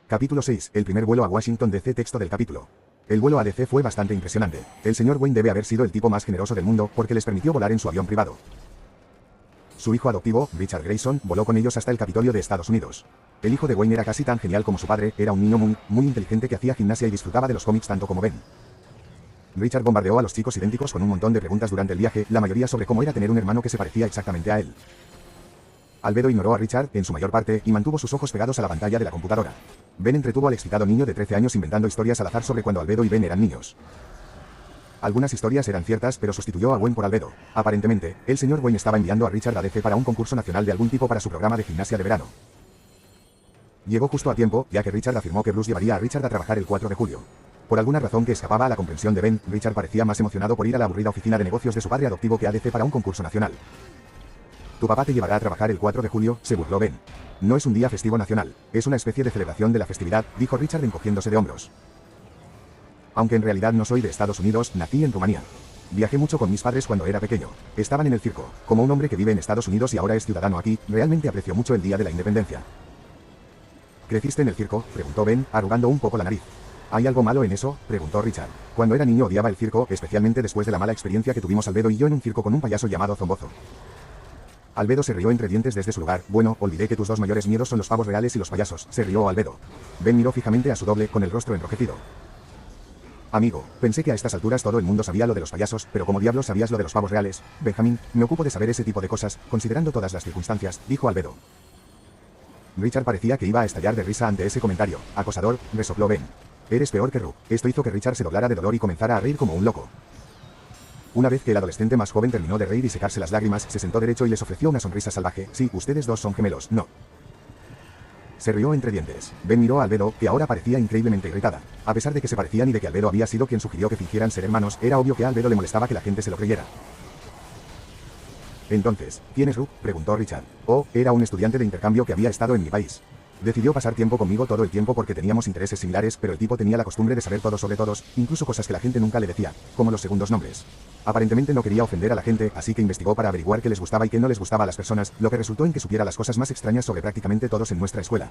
Capítulo 6. El primer vuelo a Washington DC. Texto del capítulo. El vuelo a DC fue bastante impresionante. El señor Wayne debe haber sido el tipo más generoso del mundo, porque les permitió volar en su avión privado. Su hijo adoptivo, Richard Grayson, voló con ellos hasta el Capitolio de Estados Unidos. El hijo de Wayne era casi tan genial como su padre, era un niño muy inteligente que hacía gimnasia y disfrutaba de los cómics tanto como Ben. Richard bombardeó a los chicos idénticos con un montón de preguntas durante el viaje, la mayoría sobre cómo era tener un hermano que se parecía exactamente a él. Albedo ignoró a Richard, en su mayor parte, y mantuvo sus ojos pegados a la pantalla de la computadora. Ben entretuvo al excitado niño de 13 años inventando historias al azar sobre cuando Albedo y Ben eran niños. Algunas historias eran ciertas, pero sustituyó a Wayne por Albedo. Aparentemente, el señor Wayne estaba enviando a Richard a DC para un concurso nacional de algún tipo para su programa de gimnasia de verano. Llegó justo a tiempo, ya que Richard afirmó que Bruce llevaría a Richard a trabajar el 4 de julio. Por alguna razón que escapaba a la comprensión de Ben, Richard parecía más emocionado por ir a la aburrida oficina de negocios de su padre adoptivo que a DC para un concurso nacional. Tu papá te llevará a trabajar el 4 de julio, se burló Ben. No es un día festivo nacional, es una especie de celebración de la festividad, dijo Richard encogiéndose de hombros. Aunque en realidad no soy de Estados Unidos, nací en Rumanía. Viajé mucho con mis padres cuando era pequeño. Estaban en el circo. Como un hombre que vive en Estados Unidos y ahora es ciudadano aquí, realmente aprecio mucho el Día de la Independencia. ¿Creciste en el circo?, preguntó Ben, arrugando un poco la nariz. ¿Hay algo malo en eso?, preguntó Richard. Cuando era niño odiaba el circo, especialmente después de la mala experiencia que tuvimos Albedo y yo en un circo con un payaso llamado Zombozo. Albedo se rió entre dientes desde su lugar. Bueno, olvidé que tus dos mayores miedos son los pavos reales y los payasos, se rió Albedo. Ben miró fijamente a su doble, con el rostro enrojecido. Amigo, pensé que a estas alturas todo el mundo sabía lo de los payasos, pero ¿cómo diablos sabías lo de los pavos reales? Benjamín, me ocupo de saber ese tipo de cosas, considerando todas las circunstancias, dijo Albedo. Richard parecía que iba a estallar de risa ante ese comentario. Acosador, resopló Ben. Eres peor que Ru. Esto hizo que Richard se doblara de dolor y comenzara a reír como un loco. Una vez que el adolescente más joven terminó de reír y secarse las lágrimas, se sentó derecho y les ofreció una sonrisa salvaje. Sí, ustedes dos son gemelos, ¿no? Se rió entre dientes. Ben miró a Albedo, que ahora parecía increíblemente irritada. A pesar de que se parecían y de que Albedo había sido quien sugirió que fingieran ser hermanos, era obvio que a Albedo le molestaba que la gente se lo creyera. Entonces, ¿quién es Ru?, preguntó Richard. Oh, era un estudiante de intercambio que había estado en mi país. Decidió pasar tiempo conmigo todo el tiempo porque teníamos intereses similares, pero el tipo tenía la costumbre de saber todo sobre todos, incluso cosas que la gente nunca le decía, como los segundos nombres. Aparentemente no quería ofender a la gente, así que investigó para averiguar qué les gustaba y qué no les gustaba a las personas, lo que resultó en que supiera las cosas más extrañas sobre prácticamente todos en nuestra escuela.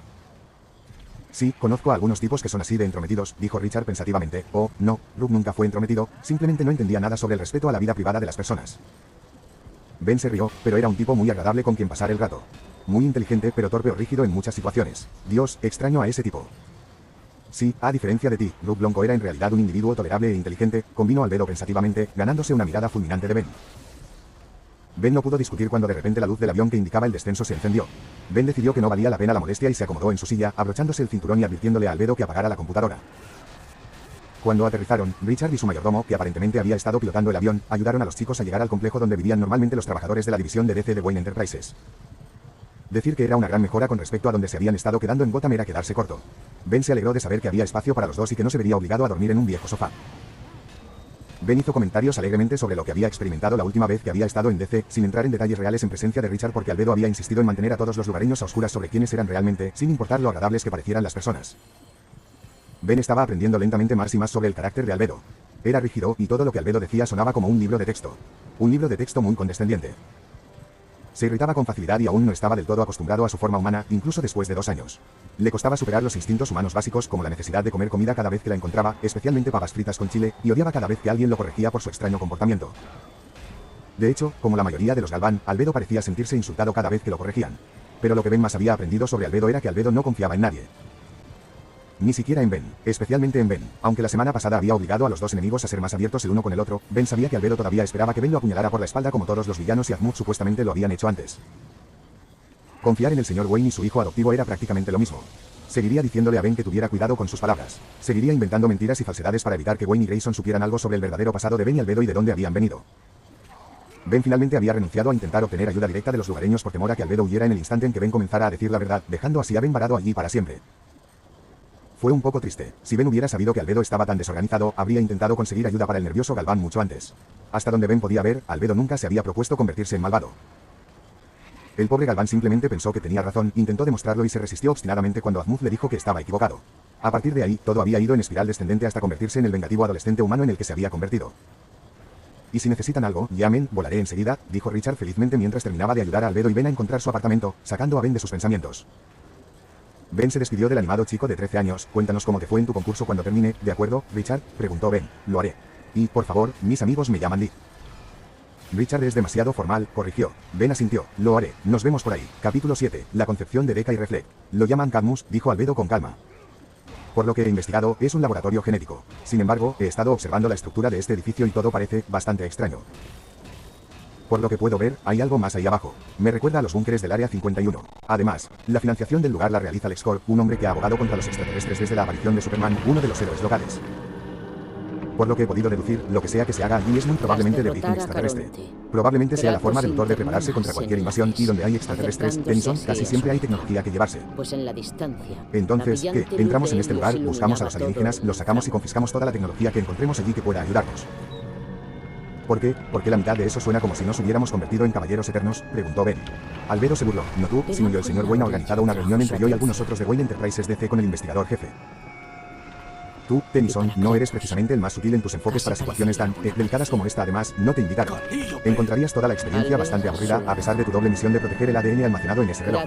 Sí, conozco a algunos tipos que son así de entrometidos, dijo Richard pensativamente. Oh, no, Ru nunca fue entrometido, simplemente no entendía nada sobre el respeto a la vida privada de las personas. Ben se rió, pero era un tipo muy agradable con quien pasar el rato. Muy inteligente pero torpe o rígido en muchas situaciones. Dios, extraño a ese tipo. Sí, a diferencia de ti, Ru Blanco era en realidad un individuo tolerable e inteligente, convino Albedo pensativamente, ganándose una mirada fulminante de Ben. Ben no pudo discutir cuando de repente la luz del avión que indicaba el descenso se encendió. Ben decidió que no valía la pena la molestia y se acomodó en su silla, abrochándose el cinturón y advirtiéndole a Albedo que apagara la computadora. Cuando aterrizaron, Richard y su mayordomo, que aparentemente había estado pilotando el avión, ayudaron a los chicos a llegar al complejo donde vivían normalmente los trabajadores de la división de DC de Wayne Enterprises. Decir que era una gran mejora con respecto a donde se habían estado quedando en Gotham era quedarse corto. Ben se alegró de saber que había espacio para los dos y que no se vería obligado a dormir en un viejo sofá. Ben hizo comentarios alegremente sobre lo que había experimentado la última vez que había estado en DC, sin entrar en detalles reales en presencia de Richard porque Albedo había insistido en mantener a todos los lugareños a oscuras sobre quiénes eran realmente, sin importar lo agradables que parecieran las personas. Ben estaba aprendiendo lentamente más y más sobre el carácter de Albedo. Era rígido, y todo lo que Albedo decía sonaba como un libro de texto. Un libro de texto muy condescendiente. Se irritaba con facilidad y aún no estaba del todo acostumbrado a su forma humana, incluso después de 2 años. Le costaba superar los instintos humanos básicos como la necesidad de comer comida cada vez que la encontraba, especialmente papas fritas con chile, y odiaba cada vez que alguien lo corregía por su extraño comportamiento. De hecho, como la mayoría de los Galván, Albedo parecía sentirse insultado cada vez que lo corregían. Pero lo que Ben más había aprendido sobre Albedo era que Albedo no confiaba en nadie. Ni siquiera en Ben, especialmente en Ben. Aunque la semana pasada había obligado a los dos enemigos a ser más abiertos el uno con el otro, Ben sabía que Albedo todavía esperaba que Ben lo apuñalara por la espalda como todos los villanos y Azmuth supuestamente lo habían hecho antes. Confiar en el señor Wayne y su hijo adoptivo era prácticamente lo mismo. Seguiría diciéndole a Ben que tuviera cuidado con sus palabras. Seguiría inventando mentiras y falsedades para evitar que Wayne y Grayson supieran algo sobre el verdadero pasado de Ben y Albedo y de dónde habían venido. Ben finalmente había renunciado a intentar obtener ayuda directa de los lugareños por temor a que Albedo huyera en el instante en que Ben comenzara a decir la verdad, dejando así a Ben varado allí para siempre. Fue un poco triste. Si Ben hubiera sabido que Albedo estaba tan desorganizado, habría intentado conseguir ayuda para el nervioso Galván mucho antes. Hasta donde Ben podía ver, Albedo nunca se había propuesto convertirse en malvado. El pobre Galván simplemente pensó que tenía razón, intentó demostrarlo y se resistió obstinadamente cuando Azmuth le dijo que estaba equivocado. A partir de ahí, todo había ido en espiral descendente hasta convertirse en el vengativo adolescente humano en el que se había convertido. Y si necesitan algo, llamen, volaré enseguida, dijo Richard felizmente mientras terminaba de ayudar a Albedo y Ben a encontrar su apartamento, sacando a Ben de sus pensamientos. Ben se despidió del animado chico de 13 años. Cuéntanos cómo te fue en tu concurso cuando termine, ¿de acuerdo, Richard? Preguntó Ben. Lo haré. Y, por favor, mis amigos me llaman Lee. Richard es demasiado formal, corrigió. Ben asintió. Lo haré. Nos vemos por ahí. Capítulo 7. La concepción de Deca y Reflect. Lo llaman Cadmus, dijo Albedo con calma. Por lo que he investigado, es un laboratorio genético. Sin embargo, he estado observando la estructura de este edificio y todo parece bastante extraño. Por lo que puedo ver, hay algo más ahí abajo. Me recuerda a los búnkeres del Área 51. Además, la financiación del lugar la realiza LexCorp, un hombre que ha abogado contra los extraterrestres desde la aparición de Superman, uno de los héroes locales. Por lo que he podido deducir, lo que sea que se haga allí es muy probablemente de origen extraterrestre. Probablemente sea la forma del autor de prepararse contra cualquier invasión, y donde hay extraterrestres, Tennyson, casi siempre hay tecnología que llevarse. Pues en la distancia. Entonces, ¿qué? Entramos en este lugar, buscamos a los alienígenas, los sacamos y confiscamos toda la tecnología que encontremos allí que pueda ayudarnos. ¿Por qué? Porque la mitad de eso suena como si nos hubiéramos convertido en caballeros eternos, preguntó Ben. Albedo se burló. No tú, sino yo. El señor Wayne ha organizado una reunión entre yo y algunos otros de Wayne Enterprises DC con el investigador jefe. Tú, Tennyson, no eres precisamente el más sutil en tus enfoques para situaciones tan delicadas como esta. Además, no te invitaron. Encontrarías toda la experiencia bastante aburrida, a pesar de tu doble misión de proteger el ADN almacenado en ese reloj.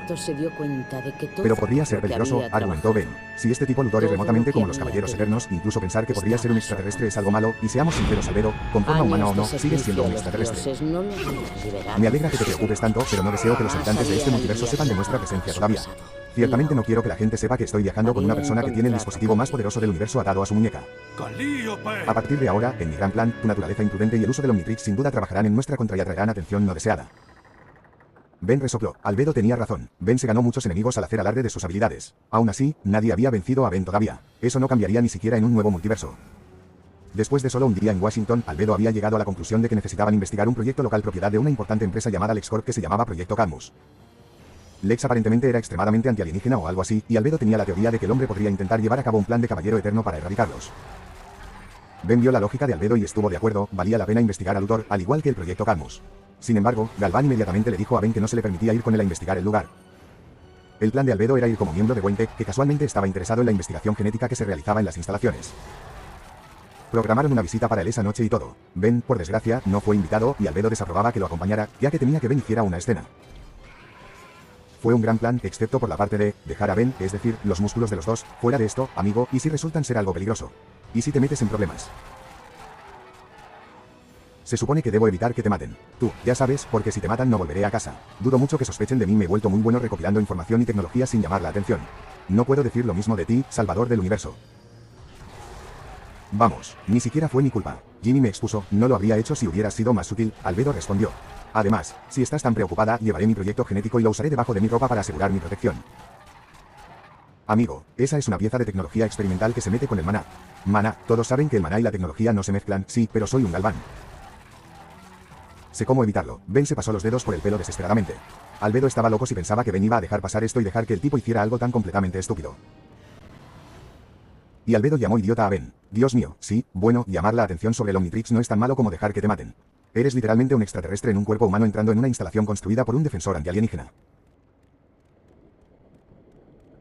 Pero podría ser peligroso, argumentó Ben. Si este tipo Luthor es remotamente como los caballeros eternos, incluso pensar que podría ser un extraterrestre es algo malo, y seamos sinceros, Albedo, con forma humana o no, sigues siendo un extraterrestre. Me alegra que te preocupes tanto, pero no deseo que los habitantes de este multiverso sepan de nuestra presencia todavía. Ciertamente no quiero que la gente sepa que estoy viajando con una persona que tiene el dispositivo más poderoso del universo atado a su muñeca. A partir de ahora, en mi gran plan, tu naturaleza imprudente y el uso del Omnitrix sin duda trabajarán en nuestra contra y atraerán atención no deseada. Ben resopló. Albedo tenía razón. Ben se ganó muchos enemigos al hacer alarde de sus habilidades. Aún así, nadie había vencido a Ben todavía. Eso no cambiaría ni siquiera en un nuevo multiverso. Después de solo un día en Washington, Albedo había llegado a la conclusión de que necesitaban investigar un proyecto local propiedad de una importante empresa llamada LexCorp que se llamaba Proyecto Cadmus. Lex aparentemente era extremadamente antialienígena o algo así, y Albedo tenía la teoría de que el hombre podría intentar llevar a cabo un plan de caballero eterno para erradicarlos. Ben vio la lógica de Albedo y estuvo de acuerdo, valía la pena investigar a Luthor, al igual que el proyecto Cadmus. Sin embargo, Galván inmediatamente le dijo a Ben que no se le permitía ir con él a investigar el lugar. El plan de Albedo era ir como miembro de WayneTech, que casualmente estaba interesado en la investigación genética que se realizaba en las instalaciones. Programaron una visita para él esa noche y todo. Ben, por desgracia, no fue invitado, y Albedo desaprobaba que lo acompañara, ya que temía que Ben hiciera una escena. Fue un gran plan, excepto por la parte de dejar a Ben, es decir, los músculos de los dos, fuera de esto, amigo, y si resultan ser algo peligroso. Y si te metes en problemas. Se supone que debo evitar que te maten. Tú, ya sabes, porque si te matan no volveré a casa. Dudo mucho que sospechen de mí, me he vuelto muy bueno recopilando información y tecnología sin llamar la atención. No puedo decir lo mismo de ti, Salvador del Universo. Vamos, ni siquiera fue mi culpa. Jimmy me expuso, no lo habría hecho si hubiera sido más sutil, Albedo respondió. Además, si estás tan preocupada, llevaré mi proyecto genético y lo usaré debajo de mi ropa para asegurar mi protección. Amigo, esa es una pieza de tecnología experimental que se mete con el maná. Maná, todos saben que el maná y la tecnología no se mezclan, sí, pero soy un Galván. Sé cómo evitarlo. Ben se pasó los dedos por el pelo desesperadamente. Albedo estaba loco si pensaba que Ben iba a dejar pasar esto y dejar que el tipo hiciera algo tan completamente estúpido. Y Albedo llamó idiota a Ben. Dios mío, sí, bueno, llamar la atención sobre el Omnitrix no es tan malo como dejar que te maten. Eres literalmente un extraterrestre en un cuerpo humano entrando en una instalación construida por un defensor antialienígena.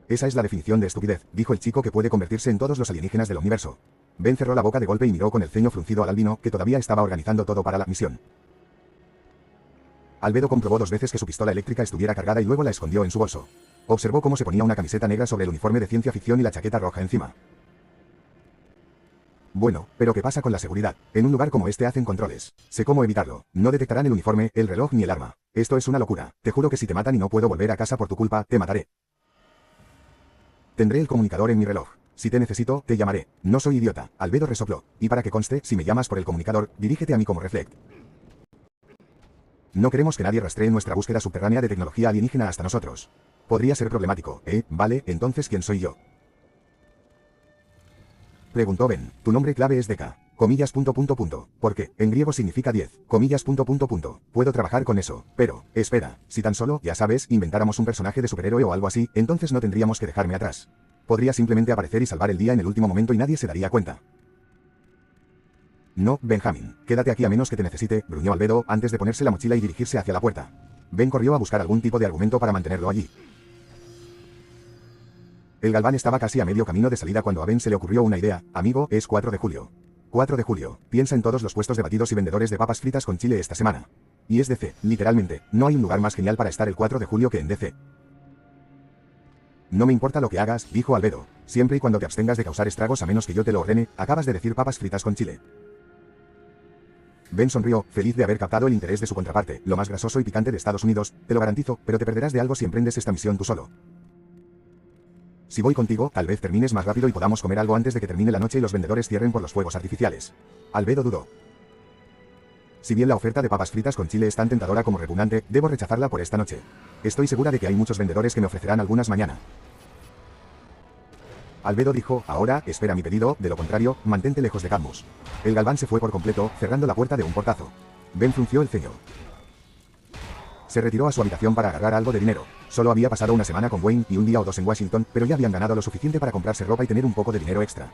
Esa es la definición de estupidez, dijo el chico que puede convertirse en todos los alienígenas del universo. Ben cerró la boca de golpe y miró con el ceño fruncido al albino, que todavía estaba organizando todo para la misión. Albedo comprobó 2 veces que su pistola eléctrica estuviera cargada y luego la escondió en su bolso. Observó cómo se ponía una camiseta negra sobre el uniforme de ciencia ficción y la chaqueta roja encima. Bueno, pero ¿qué pasa con la seguridad? En un lugar como este hacen controles. Sé cómo evitarlo. No detectarán el uniforme, el reloj ni el arma. Esto es una locura. Te juro que si te matan y no puedo volver a casa por tu culpa, te mataré. Tendré el comunicador en mi reloj. Si te necesito, te llamaré. No soy idiota. Albedo resopló. Y para que conste, si me llamas por el comunicador, dirígete a mí como Reflect. No queremos que nadie rastree nuestra búsqueda subterránea de tecnología alienígena hasta nosotros. Podría ser problemático, Vale, entonces ¿quién soy yo? Preguntó Ben. Tu nombre clave es Deca. Comillas. ¿Por qué? En griego significa 10. Comillas. Puedo trabajar con eso. Pero, espera, si tan solo, ya sabes, inventáramos un personaje de superhéroe o algo así, entonces no tendríamos que dejarme atrás. Podría simplemente aparecer y salvar el día en el último momento y nadie se daría cuenta. No, Benjamin. Quédate aquí a menos que te necesite, gruñó Albedo, antes de ponerse la mochila y dirigirse hacia la puerta. Ben corrió a buscar algún tipo de argumento para mantenerlo allí. El Galván estaba casi a medio camino de salida cuando a Ben se le ocurrió una idea. Amigo, es 4 de julio. 4 de julio. Piensa en todos los puestos de batidos y vendedores de papas fritas con chile esta semana. Y es DC, literalmente, no hay un lugar más genial para estar el 4 de julio que en DC. No me importa lo que hagas, dijo Albedo, siempre y cuando te abstengas de causar estragos a menos que yo te lo ordene. Acabas de decir papas fritas con chile. Ben sonrió, feliz de haber captado el interés de su contraparte, lo más grasoso y picante de Estados Unidos, te lo garantizo, pero te perderás de algo si emprendes esta misión tú solo. Si voy contigo, tal vez termines más rápido y podamos comer algo antes de que termine la noche y los vendedores cierren por los fuegos artificiales. Albedo dudó. Si bien la oferta de papas fritas con chile es tan tentadora como repugnante, debo rechazarla por esta noche. Estoy segura de que hay muchos vendedores que me ofrecerán algunas mañana. Albedo dijo, ahora, espera mi pedido, de lo contrario, mantente lejos de Cadmus. El galván se fue por completo, cerrando la puerta de un portazo. Ben frunció el ceño. Se retiró a su habitación para agarrar algo de dinero. Solo había pasado una semana con Wayne y un día o dos en Washington, pero ya habían ganado lo suficiente para comprarse ropa y tener un poco de dinero extra.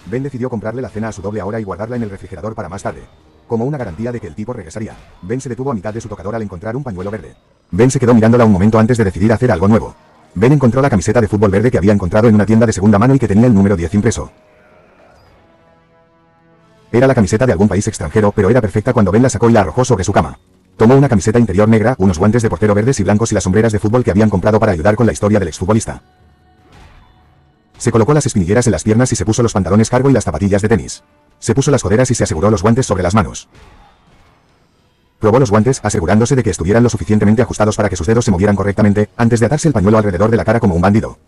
Ben decidió comprarle la cena a su doble ahora y guardarla en el refrigerador para más tarde. Como una garantía de que el tipo regresaría. Ben se detuvo a mitad de su tocador al encontrar un pañuelo verde. Ben se quedó mirándola un momento antes de decidir hacer algo nuevo. Ben encontró la camiseta de fútbol verde que había encontrado en una tienda de segunda mano y que tenía el número 10 impreso. Era la camiseta de algún país extranjero, pero era perfecta cuando Ben la sacó y la arrojó sobre su cama. Tomó una camiseta interior negra, unos guantes de portero verdes y blancos y las sombreras de fútbol que habían comprado para ayudar con la historia del exfutbolista. Se colocó las espinilleras en las piernas y se puso los pantalones cargo y las zapatillas de tenis. Se puso las coderas y se aseguró los guantes sobre las manos. Probó los guantes, asegurándose de que estuvieran lo suficientemente ajustados para que sus dedos se movieran correctamente, antes de atarse el pañuelo alrededor de la cara como un bandido.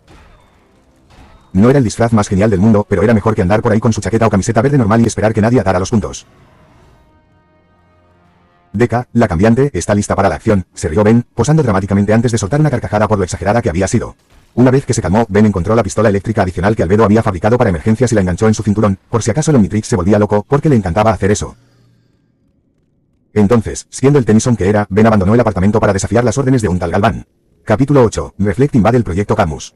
No era el disfraz más genial del mundo, pero era mejor que andar por ahí con su chaqueta o camiseta verde normal y esperar que nadie atara los puntos. Decca, la cambiante, está lista para la acción, se rió Ben, posando dramáticamente antes de soltar una carcajada por lo exagerada que había sido. Una vez que se calmó, Ben encontró la pistola eléctrica adicional que Albedo había fabricado para emergencias y la enganchó en su cinturón, por si acaso el Omnitrix se volvía loco, porque le encantaba hacer eso. Entonces, siendo el Tennyson que era, Ben abandonó el apartamento para desafiar las órdenes de un tal Galván. Capítulo 8. Reflect invade el proyecto Cadmus.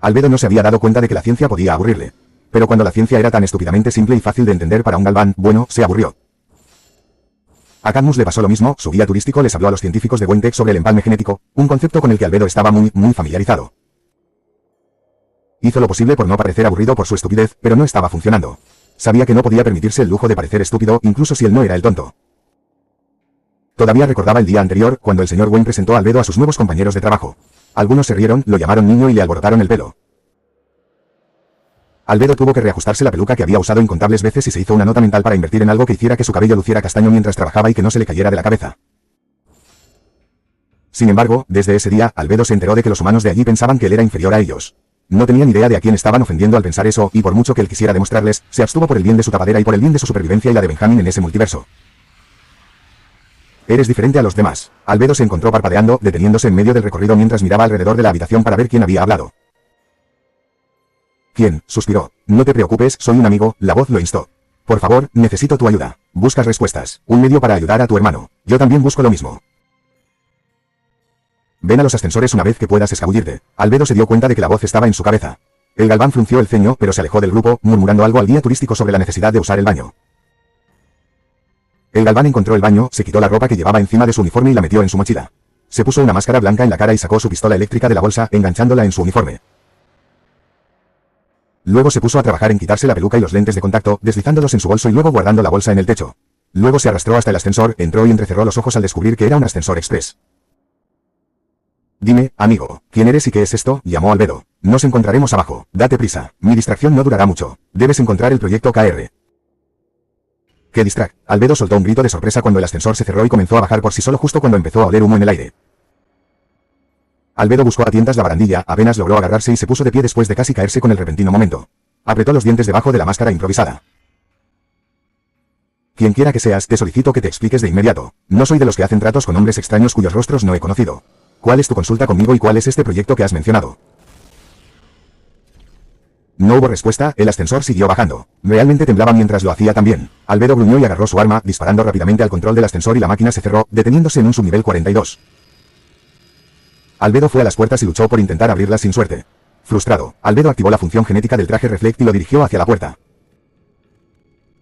Albedo no se había dado cuenta de que la ciencia podía aburrirle. Pero cuando la ciencia era tan estúpidamente simple y fácil de entender para un Galván, bueno, se aburrió. A Cadmus le pasó lo mismo, su guía turístico les habló a los científicos de Wentech sobre el empalme genético, un concepto con el que Albedo estaba muy familiarizado. Hizo lo posible por no parecer aburrido por su estupidez, pero no estaba funcionando. Sabía que no podía permitirse el lujo de parecer estúpido, incluso si él no era el tonto. Todavía recordaba el día anterior, cuando el señor Wayne presentó a Albedo a sus nuevos compañeros de trabajo. Algunos se rieron, lo llamaron niño y le alborotaron el pelo. Albedo tuvo que reajustarse la peluca que había usado incontables veces y se hizo una nota mental para invertir en algo que hiciera que su cabello luciera castaño mientras trabajaba y que no se le cayera de la cabeza. Sin embargo, desde ese día, Albedo se enteró de que los humanos de allí pensaban que él era inferior a ellos. No tenían idea de a quién estaban ofendiendo al pensar eso, y por mucho que él quisiera demostrarles, se abstuvo por el bien de su tapadera y por el bien de su supervivencia y la de Benjamin en ese multiverso. Eres diferente a los demás. Albedo se encontró parpadeando, deteniéndose en medio del recorrido mientras miraba alrededor de la habitación para ver quién había hablado. ¿Quién? Suspiró. No te preocupes, soy un amigo, la voz lo instó. Por favor, necesito tu ayuda. Buscas respuestas. Un medio para ayudar a tu hermano. Yo también busco lo mismo. Ven a los ascensores una vez que puedas escabullirte. Albedo se dio cuenta de que la voz estaba en su cabeza. El Galván frunció el ceño, pero se alejó del grupo, murmurando algo al guía turístico sobre la necesidad de usar el baño. El Galván encontró el baño, se quitó la ropa que llevaba encima de su uniforme y la metió en su mochila. Se puso una máscara blanca en la cara y sacó su pistola eléctrica de la bolsa, enganchándola en su uniforme. Luego se puso a trabajar en quitarse la peluca y los lentes de contacto, deslizándolos en su bolso y luego guardando la bolsa en el techo. Luego se arrastró hasta el ascensor, entró y entrecerró los ojos al descubrir que era un ascensor express. Dime, amigo, ¿quién eres y qué es esto? Llamó Albedo. Nos encontraremos abajo. Date prisa. Mi distracción no durará mucho. Debes encontrar el proyecto KR. ¿Qué distract? Albedo soltó un grito de sorpresa cuando el ascensor se cerró y comenzó a bajar por sí solo justo cuando empezó a oler humo en el aire. Albedo buscó a tientas la barandilla, apenas logró agarrarse y se puso de pie después de casi caerse con el repentino momento. Apretó los dientes debajo de la máscara improvisada. Quien quiera que seas, te solicito que te expliques de inmediato. No soy de los que hacen tratos con hombres extraños cuyos rostros no he conocido. ¿Cuál es tu consulta conmigo y cuál es este proyecto que has mencionado? No hubo respuesta, el ascensor siguió bajando. Realmente temblaba mientras lo hacía también. Albedo gruñó y agarró su arma, disparando rápidamente al control del ascensor y la máquina se cerró, deteniéndose en un subnivel 42. Albedo fue a las puertas y luchó por intentar abrirlas sin suerte. Frustrado, Albedo activó la función genética del traje Reflect y lo dirigió hacia la puerta.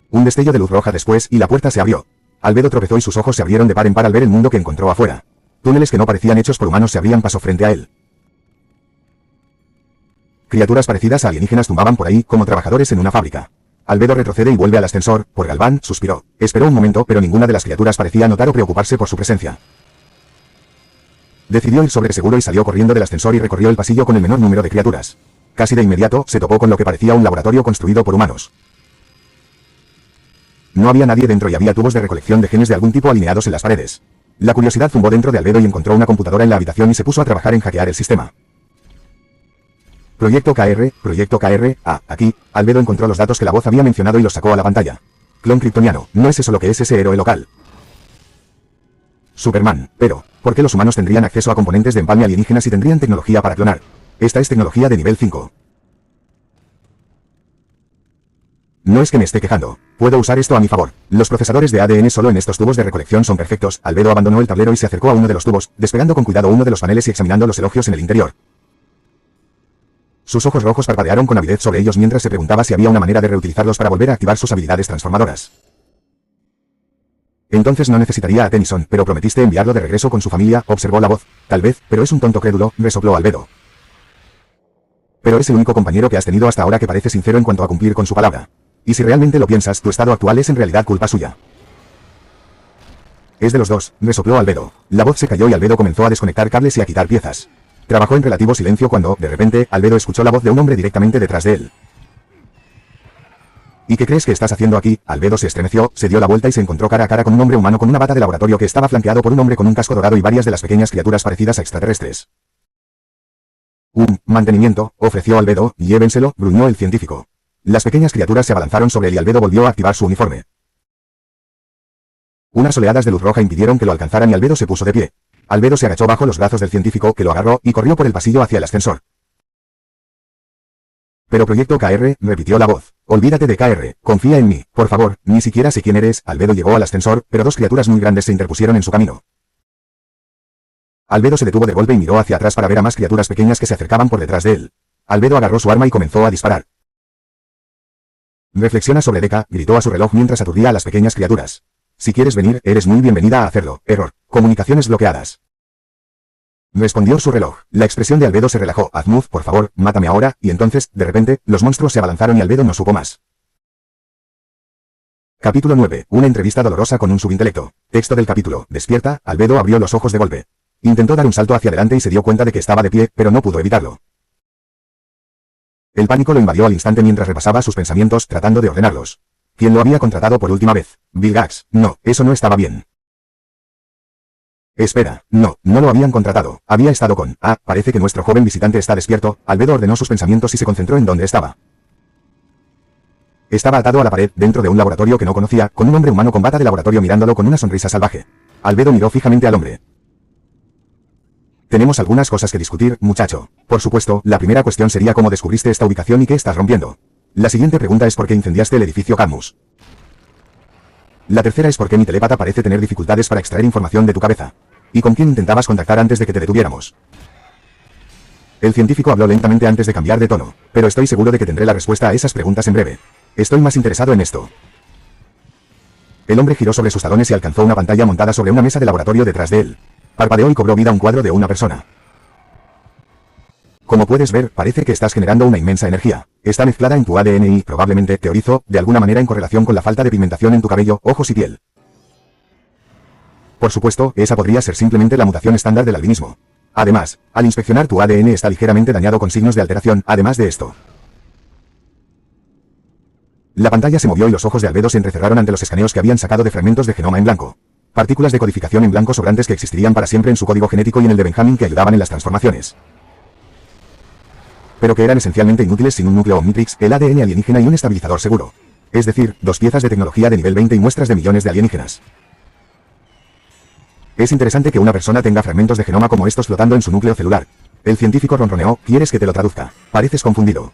Un destello de luz roja después, y la puerta se abrió. Albedo tropezó y sus ojos se abrieron de par en par al ver el mundo que encontró afuera. Túneles que no parecían hechos por humanos se abrían paso frente a él. Criaturas parecidas a alienígenas tumbaban por ahí, como trabajadores en una fábrica. Albedo retrocede y vuelve al ascensor, por Galván, suspiró. Esperó un momento, pero ninguna de las criaturas parecía notar o preocuparse por su presencia. Decidió ir sobre seguro y salió corriendo del ascensor y recorrió el pasillo con el menor número de criaturas. Casi de inmediato, se topó con lo que parecía un laboratorio construido por humanos. No había nadie dentro y había tubos de recolección de genes de algún tipo alineados en las paredes. La curiosidad zumbó dentro de Albedo y encontró una computadora en la habitación y se puso a trabajar en hackear el sistema. Proyecto KR, aquí, Albedo encontró los datos que la voz había mencionado y los sacó a la pantalla. Clon kryptoniano, ¿no es eso lo que es ese héroe local? Superman, pero, ¿por qué los humanos tendrían acceso a componentes de empalme alienígenas y tendrían tecnología para clonar? Esta es tecnología de nivel 5. No es que me esté quejando. Puedo usar esto a mi favor. Los procesadores de ADN solo en estos tubos de recolección son perfectos. Albedo abandonó el tablero y se acercó a uno de los tubos, despegando con cuidado uno de los paneles y examinando los elogios en el interior. Sus ojos rojos parpadearon con avidez sobre ellos mientras se preguntaba si había una manera de reutilizarlos para volver a activar sus habilidades transformadoras. Entonces no necesitaría a Tennyson, pero prometiste enviarlo de regreso con su familia, observó la voz. Tal vez, pero es un tonto crédulo, resopló Albedo. Pero es el único compañero que has tenido hasta ahora que parece sincero en cuanto a cumplir con su palabra. Y si realmente lo piensas, tu estado actual es en realidad culpa suya. Es de los dos, resopló Albedo. La voz se cayó y Albedo comenzó a desconectar cables y a quitar piezas. Trabajó en relativo silencio cuando, de repente, Albedo escuchó la voz de un hombre directamente detrás de él. ¿Y qué crees que estás haciendo aquí? Albedo se estremeció, se dio la vuelta y se encontró cara a cara con un hombre humano con una bata de laboratorio que estaba flanqueado por un hombre con un casco dorado y varias de las pequeñas criaturas parecidas a extraterrestres. Mantenimiento, ofreció Albedo, llévenselo, gruñó el científico. Las pequeñas criaturas se abalanzaron sobre él y Albedo volvió a activar su uniforme. Unas oleadas de luz roja impidieron que lo alcanzaran y Albedo se puso de pie. Albedo se agachó bajo los brazos del científico, que lo agarró, y corrió por el pasillo hacia el ascensor. Pero Proyecto KR, repitió la voz. Olvídate de KR, confía en mí, por favor, ni siquiera sé quién eres. Albedo llegó al ascensor, pero dos criaturas muy grandes se interpusieron en su camino. Albedo se detuvo de golpe y miró hacia atrás para ver a más criaturas pequeñas que se acercaban por detrás de él. Albedo agarró su arma y comenzó a disparar. Reflexiona sobre Deca, gritó a su reloj mientras aturdía a las pequeñas criaturas. Si quieres venir, eres muy bienvenida a hacerlo. Error. Comunicaciones bloqueadas. Respondió su reloj. La expresión de Albedo se relajó. Azmuth, por favor, mátame ahora, y entonces, de repente, los monstruos se abalanzaron y Albedo no supo más. Capítulo 9. Una entrevista dolorosa con un subintelecto. Texto del capítulo. Despierta, Albedo abrió los ojos de golpe. Intentó dar un salto hacia adelante y se dio cuenta de que estaba de pie, pero no pudo evitarlo. El pánico lo invadió al instante mientras repasaba sus pensamientos, tratando de ordenarlos. ¿Quién lo había contratado por última vez? Bill Gates. No, eso no estaba bien. Espera, no lo habían contratado. Había estado con... parece que nuestro joven visitante está despierto. Albedo ordenó sus pensamientos y se concentró en dónde estaba. Estaba atado a la pared, dentro de un laboratorio que no conocía, con un hombre humano con bata de laboratorio mirándolo con una sonrisa salvaje. Albedo miró fijamente al hombre. Tenemos algunas cosas que discutir, muchacho. Por supuesto, la primera cuestión sería cómo descubriste esta ubicación y qué estás rompiendo. La siguiente pregunta es por qué incendiaste el edificio Cadmus. La tercera es por qué mi telépata parece tener dificultades para extraer información de tu cabeza. ¿Y con quién intentabas contactar antes de que te detuviéramos? El científico habló lentamente antes de cambiar de tono, pero estoy seguro de que tendré la respuesta a esas preguntas en breve. Estoy más interesado en esto. El hombre giró sobre sus talones y alcanzó una pantalla montada sobre una mesa de laboratorio detrás de él. Parpadeó y cobró vida un cuadro de una persona. Como puedes ver, parece que estás generando una inmensa energía. Está mezclada en tu ADN y, probablemente, teorizo, de alguna manera en correlación con la falta de pigmentación en tu cabello, ojos y piel. Por supuesto, esa podría ser simplemente la mutación estándar del albinismo. Además, al inspeccionar tu ADN está ligeramente dañado con signos de alteración, además de esto. La pantalla se movió y los ojos de Albedo se entrecerraron ante los escaneos que habían sacado de fragmentos de genoma en blanco. Partículas de codificación en blanco sobrantes que existirían para siempre en su código genético y en el de Benjamin que ayudaban en las transformaciones. Pero que eran esencialmente inútiles sin un núcleo Omnitrix, el ADN alienígena y un estabilizador seguro. Es decir, 2 piezas de tecnología de nivel 20 y muestras de millones de alienígenas. Es interesante que una persona tenga fragmentos de genoma como estos flotando en su núcleo celular. El científico ronroneó. ¿Quieres que te lo traduzca? Pareces confundido.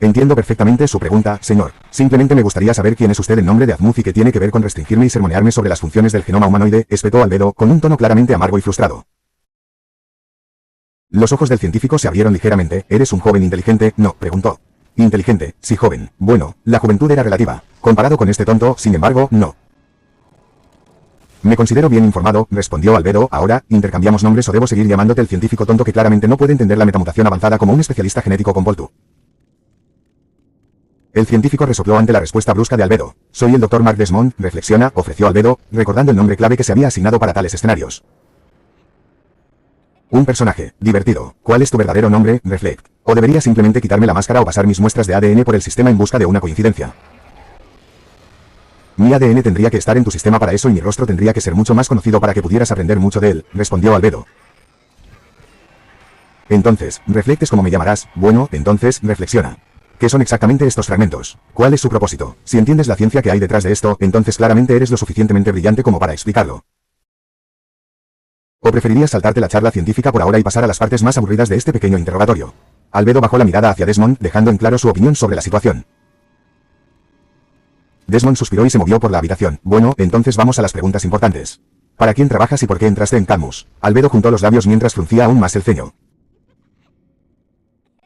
Entiendo perfectamente su pregunta, señor. Simplemente me gustaría saber quién es usted en nombre de Azmuth y qué tiene que ver con restringirme y sermonearme sobre las funciones del genoma humanoide, espetó Albedo, con un tono claramente amargo y frustrado. Los ojos del científico se abrieron ligeramente. ¿Eres un joven inteligente? No, preguntó. Inteligente, sí, joven. Bueno, la juventud era relativa. Comparado con este tonto, sin embargo, no. Me considero bien informado, respondió Albedo. Ahora, ¿intercambiamos nombres o debo seguir llamándote el científico tonto que claramente no puede entender la metamutación avanzada como un especialista genético con Voltu? El científico resopló ante la respuesta brusca de Albedo. Soy el Dr. Mark Desmond, reflexiona, ofreció Albedo, recordando el nombre clave que se había asignado para tales escenarios. Un personaje, divertido. ¿Cuál es tu verdadero nombre, Reflect? ¿O debería simplemente quitarme la máscara o pasar mis muestras de ADN por el sistema en busca de una coincidencia? Mi ADN tendría que estar en tu sistema para eso y mi rostro tendría que ser mucho más conocido para que pudieras aprender mucho de él, respondió Albedo. Entonces, Reflect es como me llamarás. Bueno, entonces, reflexiona. ¿Qué son exactamente estos fragmentos? ¿Cuál es su propósito? Si entiendes la ciencia que hay detrás de esto, entonces claramente eres lo suficientemente brillante como para explicarlo. ¿O preferirías saltarte la charla científica por ahora y pasar a las partes más aburridas de este pequeño interrogatorio? Albedo bajó la mirada hacia Desmond, dejando en claro su opinión sobre la situación. Desmond suspiró y se movió por la habitación. Bueno, entonces vamos a las preguntas importantes. ¿Para quién trabajas y por qué entraste en Cadmus? Albedo juntó los labios mientras fruncía aún más el ceño.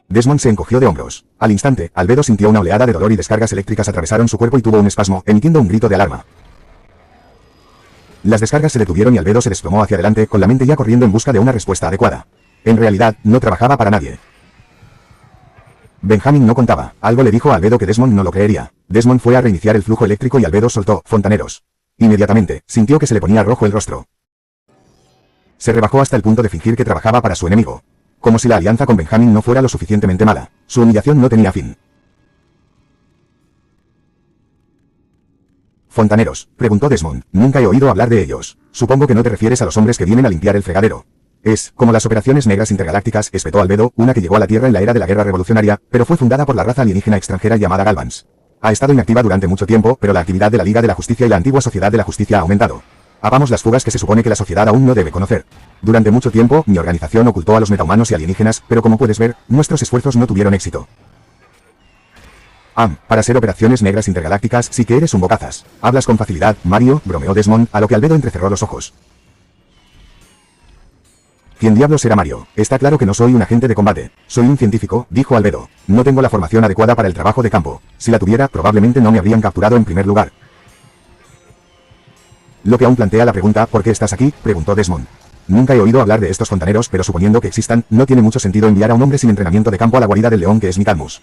Desmond se encogió de hombros. Al instante, Albedo sintió una oleada de dolor y descargas eléctricas atravesaron su cuerpo y tuvo un espasmo, emitiendo un grito de alarma. Las descargas se detuvieron y Albedo se desplomó hacia adelante, con la mente ya corriendo en busca de una respuesta adecuada. En realidad, no trabajaba para nadie. Benjamin no contaba. Algo le dijo a Albedo que Desmond no lo creería. Desmond fue a reiniciar el flujo eléctrico y Albedo soltó, fontaneros. Inmediatamente, sintió que se le ponía rojo el rostro. Se rebajó hasta el punto de fingir que trabajaba para su enemigo. Como si la alianza con Benjamin no fuera lo suficientemente mala. Su humillación no tenía fin. Fontaneros, preguntó Desmond. Nunca he oído hablar de ellos. Supongo que no te refieres a los hombres que vienen a limpiar el fregadero. Es, como las operaciones negras intergalácticas, espetó Albedo, una que llegó a la Tierra en la era de la Guerra Revolucionaria, pero fue fundada por la raza alienígena extranjera llamada Galvans. Ha estado inactiva durante mucho tiempo, pero la actividad de la Liga de la Justicia y la antigua Sociedad de la Justicia ha aumentado. Hagamos las fugas que se supone que la sociedad aún no debe conocer. Durante mucho tiempo, mi organización ocultó a los metahumanos y alienígenas, pero como puedes ver, nuestros esfuerzos no tuvieron éxito. Para ser operaciones negras intergalácticas sí que eres un bocazas. Hablas con facilidad, Mario, bromeó Desmond, a lo que Albedo entrecerró los ojos. ¿Quién diablos era Mario? Está claro que no soy un agente de combate. Soy un científico, dijo Albedo. No tengo la formación adecuada para el trabajo de campo. Si la tuviera, probablemente no me habrían capturado en primer lugar. Lo que aún plantea la pregunta, ¿por qué estás aquí?, preguntó Desmond. Nunca he oído hablar de estos fontaneros, pero suponiendo que existan, no tiene mucho sentido enviar a un hombre sin entrenamiento de campo a la guarida del león que es mi Cadmus.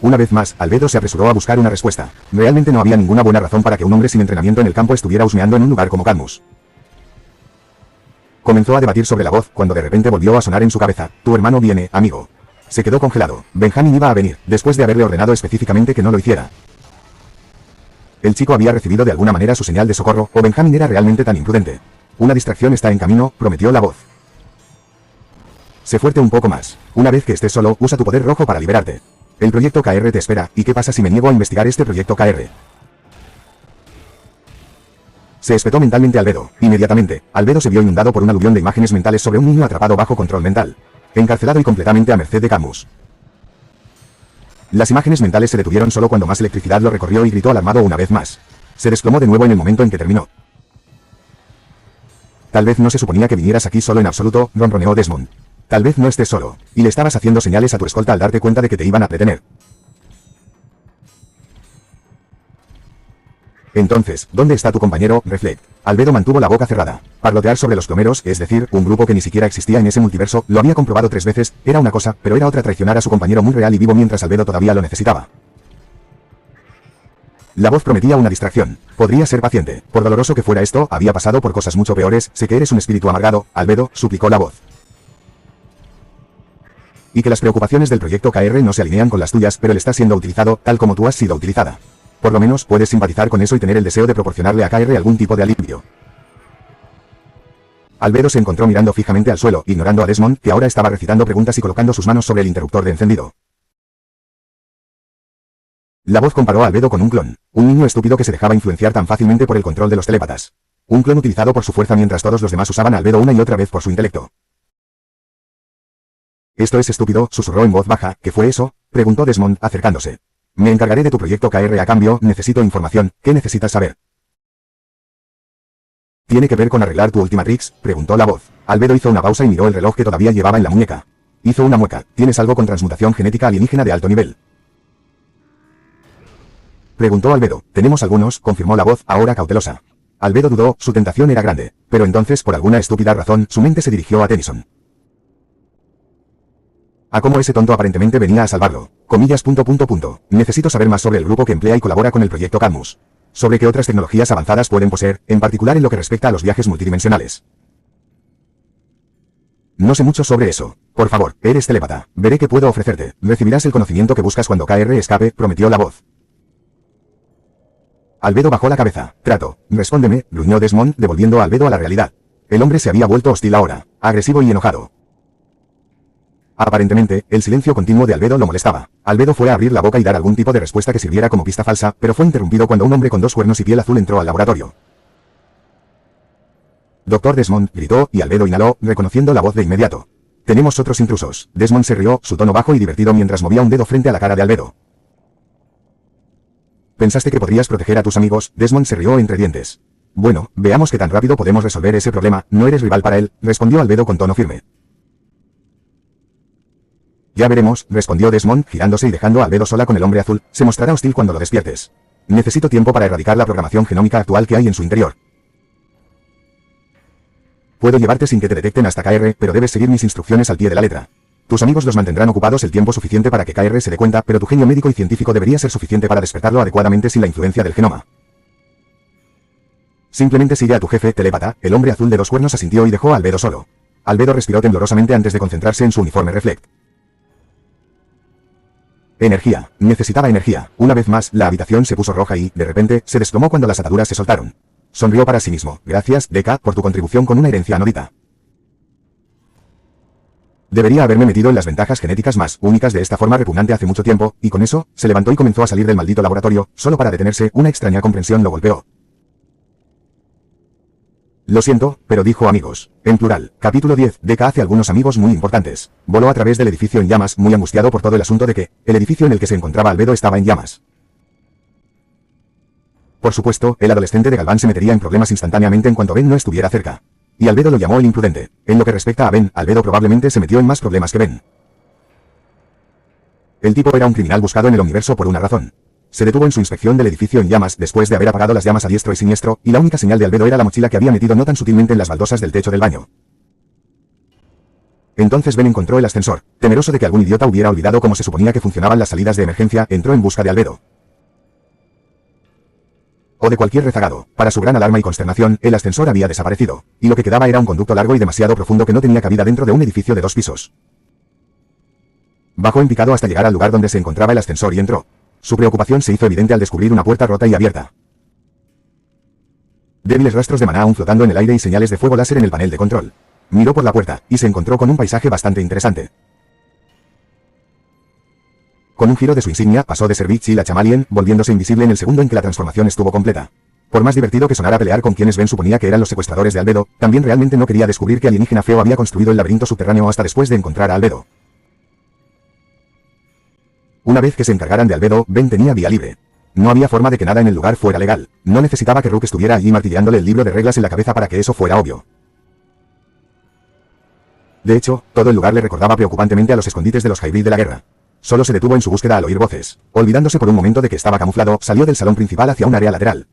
Una vez más, Albedo se apresuró a buscar una respuesta. Realmente no había ninguna buena razón para que un hombre sin entrenamiento en el campo estuviera husmeando en un lugar como Cadmus. Comenzó a debatir sobre la voz, cuando de repente volvió a sonar en su cabeza. Tu hermano viene, amigo. Se quedó congelado. Benjamin iba a venir, después de haberle ordenado específicamente que no lo hiciera. El chico había recibido de alguna manera su señal de socorro, o Benjamin era realmente tan imprudente. Una distracción está en camino, prometió la voz. Sé fuerte un poco más. Una vez que estés solo, usa tu poder rojo para liberarte. El proyecto KR te espera, ¿y qué pasa si me niego a investigar este proyecto KR? Se espetó mentalmente Albedo. Inmediatamente, Albedo se vio inundado por un aluvión de imágenes mentales sobre un niño atrapado bajo control mental. Encarcelado y completamente a merced de Cadmus. Las imágenes mentales se detuvieron solo cuando más electricidad lo recorrió y gritó alarmado una vez más. Se desplomó de nuevo en el momento en que terminó. Tal vez no se suponía que vinieras aquí solo en absoluto, ronroneó Desmond. Tal vez no estés solo, y le estabas haciendo señales a tu escolta al darte cuenta de que te iban a detener. Entonces, ¿dónde está tu compañero, Reflect? Albedo mantuvo la boca cerrada. Parlotear sobre los clomeros, es decir, un grupo que ni siquiera existía en ese multiverso, lo había comprobado 3 veces, era una cosa, pero era otra traicionar a su compañero muy real y vivo mientras Albedo todavía lo necesitaba. La voz prometía una distracción. Podría ser paciente. Por doloroso que fuera esto, había pasado por cosas mucho peores. Sé que eres un espíritu amargado, Albedo, suplicó la voz. Y que las preocupaciones del proyecto KR no se alinean con las tuyas, pero él está siendo utilizado, tal como tú has sido utilizada. Por lo menos, puedes simpatizar con eso y tener el deseo de proporcionarle a KR algún tipo de alivio. Albedo se encontró mirando fijamente al suelo, ignorando a Desmond, que ahora estaba recitando preguntas y colocando sus manos sobre el interruptor de encendido. La voz comparó a Albedo con un clon, un niño estúpido que se dejaba influenciar tan fácilmente por el control de los telépatas. Un clon utilizado por su fuerza mientras todos los demás usaban a Albedo una y otra vez por su intelecto. Esto es estúpido, susurró en voz baja. ¿Qué fue eso?, preguntó Desmond, acercándose. Me encargaré de tu proyecto KR a cambio, necesito información. ¿Qué necesitas saber? ¿Tiene que ver con arreglar tu Ultimatrix?, preguntó la voz. Albedo hizo una pausa y miró el reloj que todavía llevaba en la muñeca. Hizo una mueca. ¿Tienes algo con transmutación genética alienígena de alto nivel?, preguntó Albedo. Tenemos algunos, confirmó la voz, ahora cautelosa. Albedo dudó, su tentación era grande. Pero entonces, por alguna estúpida razón, su mente se dirigió a Tennyson. A cómo ese tonto aparentemente venía a salvarlo. Comillas. Necesito saber más sobre el grupo que emplea y colabora con el proyecto Cadmus. Sobre qué otras tecnologías avanzadas pueden poseer, en particular en lo que respecta a los viajes multidimensionales. No sé mucho sobre eso. Por favor, eres telépata. Veré qué puedo ofrecerte. Recibirás el conocimiento que buscas cuando KR escape, prometió la voz. Albedo bajó la cabeza. Trato. Respóndeme, gruñó Desmond, devolviendo a Albedo a la realidad. El hombre se había vuelto hostil ahora, agresivo y enojado. Aparentemente, el silencio continuo de Albedo lo molestaba. Albedo fue a abrir la boca y dar algún tipo de respuesta que sirviera como pista falsa, pero fue interrumpido cuando un hombre con 2 cuernos y piel azul entró al laboratorio. Doctor Desmond, gritó, y Albedo inhaló, reconociendo la voz de inmediato. Tenemos otros intrusos. Desmond se rió, su tono bajo y divertido mientras movía un dedo frente a la cara de Albedo. ¿Pensaste que podrías proteger a tus amigos? Desmond se rió entre dientes. Bueno, veamos qué tan rápido podemos resolver ese problema, no eres rival para él, respondió Albedo con tono firme. Ya veremos, respondió Desmond, girándose y dejando a Albedo sola con el hombre azul, se mostrará hostil cuando lo despiertes. Necesito tiempo para erradicar la programación genómica actual que hay en su interior. Puedo llevarte sin que te detecten hasta KR, pero debes seguir mis instrucciones al pie de la letra. Tus amigos los mantendrán ocupados el tiempo suficiente para que KR se dé cuenta, pero tu genio médico y científico debería ser suficiente para despertarlo adecuadamente sin la influencia del genoma. Simplemente sigue a tu jefe, telépata. El hombre azul de 2 cuernos asintió y dejó a Albedo solo. Albedo respiró temblorosamente antes de concentrarse en su uniforme Reflect. Energía. Necesitaba energía. Una vez más, la habitación se puso roja y, de repente, se desplomó cuando las ataduras se soltaron. Sonrió para sí mismo. Gracias, Deka, por tu contribución con una herencia anodita. Debería haberme metido en las ventajas genéticas más únicas de esta forma repugnante hace mucho tiempo, y con eso, se levantó y comenzó a salir del maldito laboratorio, solo para detenerse, una extraña comprensión lo golpeó. Lo siento, pero dijo amigos. En plural. Capítulo 10. Deka hace algunos amigos muy importantes. Voló a través del edificio en llamas, muy angustiado por todo el asunto de que, el edificio en el que se encontraba Albedo estaba en llamas. Por supuesto, el adolescente de Galván se metería en problemas instantáneamente en cuanto Ben no estuviera cerca. Y Albedo lo llamó el imprudente. En lo que respecta a Ben, Albedo probablemente se metió en más problemas que Ben. El tipo era un criminal buscado en el universo por una razón. Se detuvo en su inspección del edificio en llamas después de haber apagado las llamas a diestro y siniestro, y la única señal de Albedo era la mochila que había metido no tan sutilmente en las baldosas del techo del baño. Entonces Ben encontró el ascensor. Temeroso de que algún idiota hubiera olvidado cómo se suponía que funcionaban las salidas de emergencia, entró en busca de Albedo. O de cualquier rezagado. Para su gran alarma y consternación, el ascensor había desaparecido, y lo que quedaba era un conducto largo y demasiado profundo que no tenía cabida dentro de un edificio de 2 pisos. Bajó en picado hasta llegar al lugar donde se encontraba el ascensor y entró. Su preocupación se hizo evidente al descubrir una puerta rota y abierta. Débiles rastros de maná aún flotando en el aire y señales de fuego láser en el panel de control. Miró por la puerta, y se encontró con un paisaje bastante interesante. Con un giro de su insignia, pasó de ser Bitch y la Chamalien, volviéndose invisible en el segundo en que la transformación estuvo completa. Por más divertido que sonara pelear con quienes Ben suponía que eran los secuestradores de Albedo, también realmente no quería descubrir que alienígena feo había construido el laberinto subterráneo hasta después de encontrar a Albedo. Una vez que se encargaran de Albedo, Ben tenía vía libre. No había forma de que nada en el lugar fuera legal. No necesitaba que Rook estuviera allí martilleándole el libro de reglas en la cabeza para que eso fuera obvio. De hecho, todo el lugar le recordaba preocupantemente a los escondites de los Hybrid de la guerra. Solo se detuvo en su búsqueda al oír voces. Olvidándose por un momento de que estaba camuflado, salió del salón principal hacia un área lateral.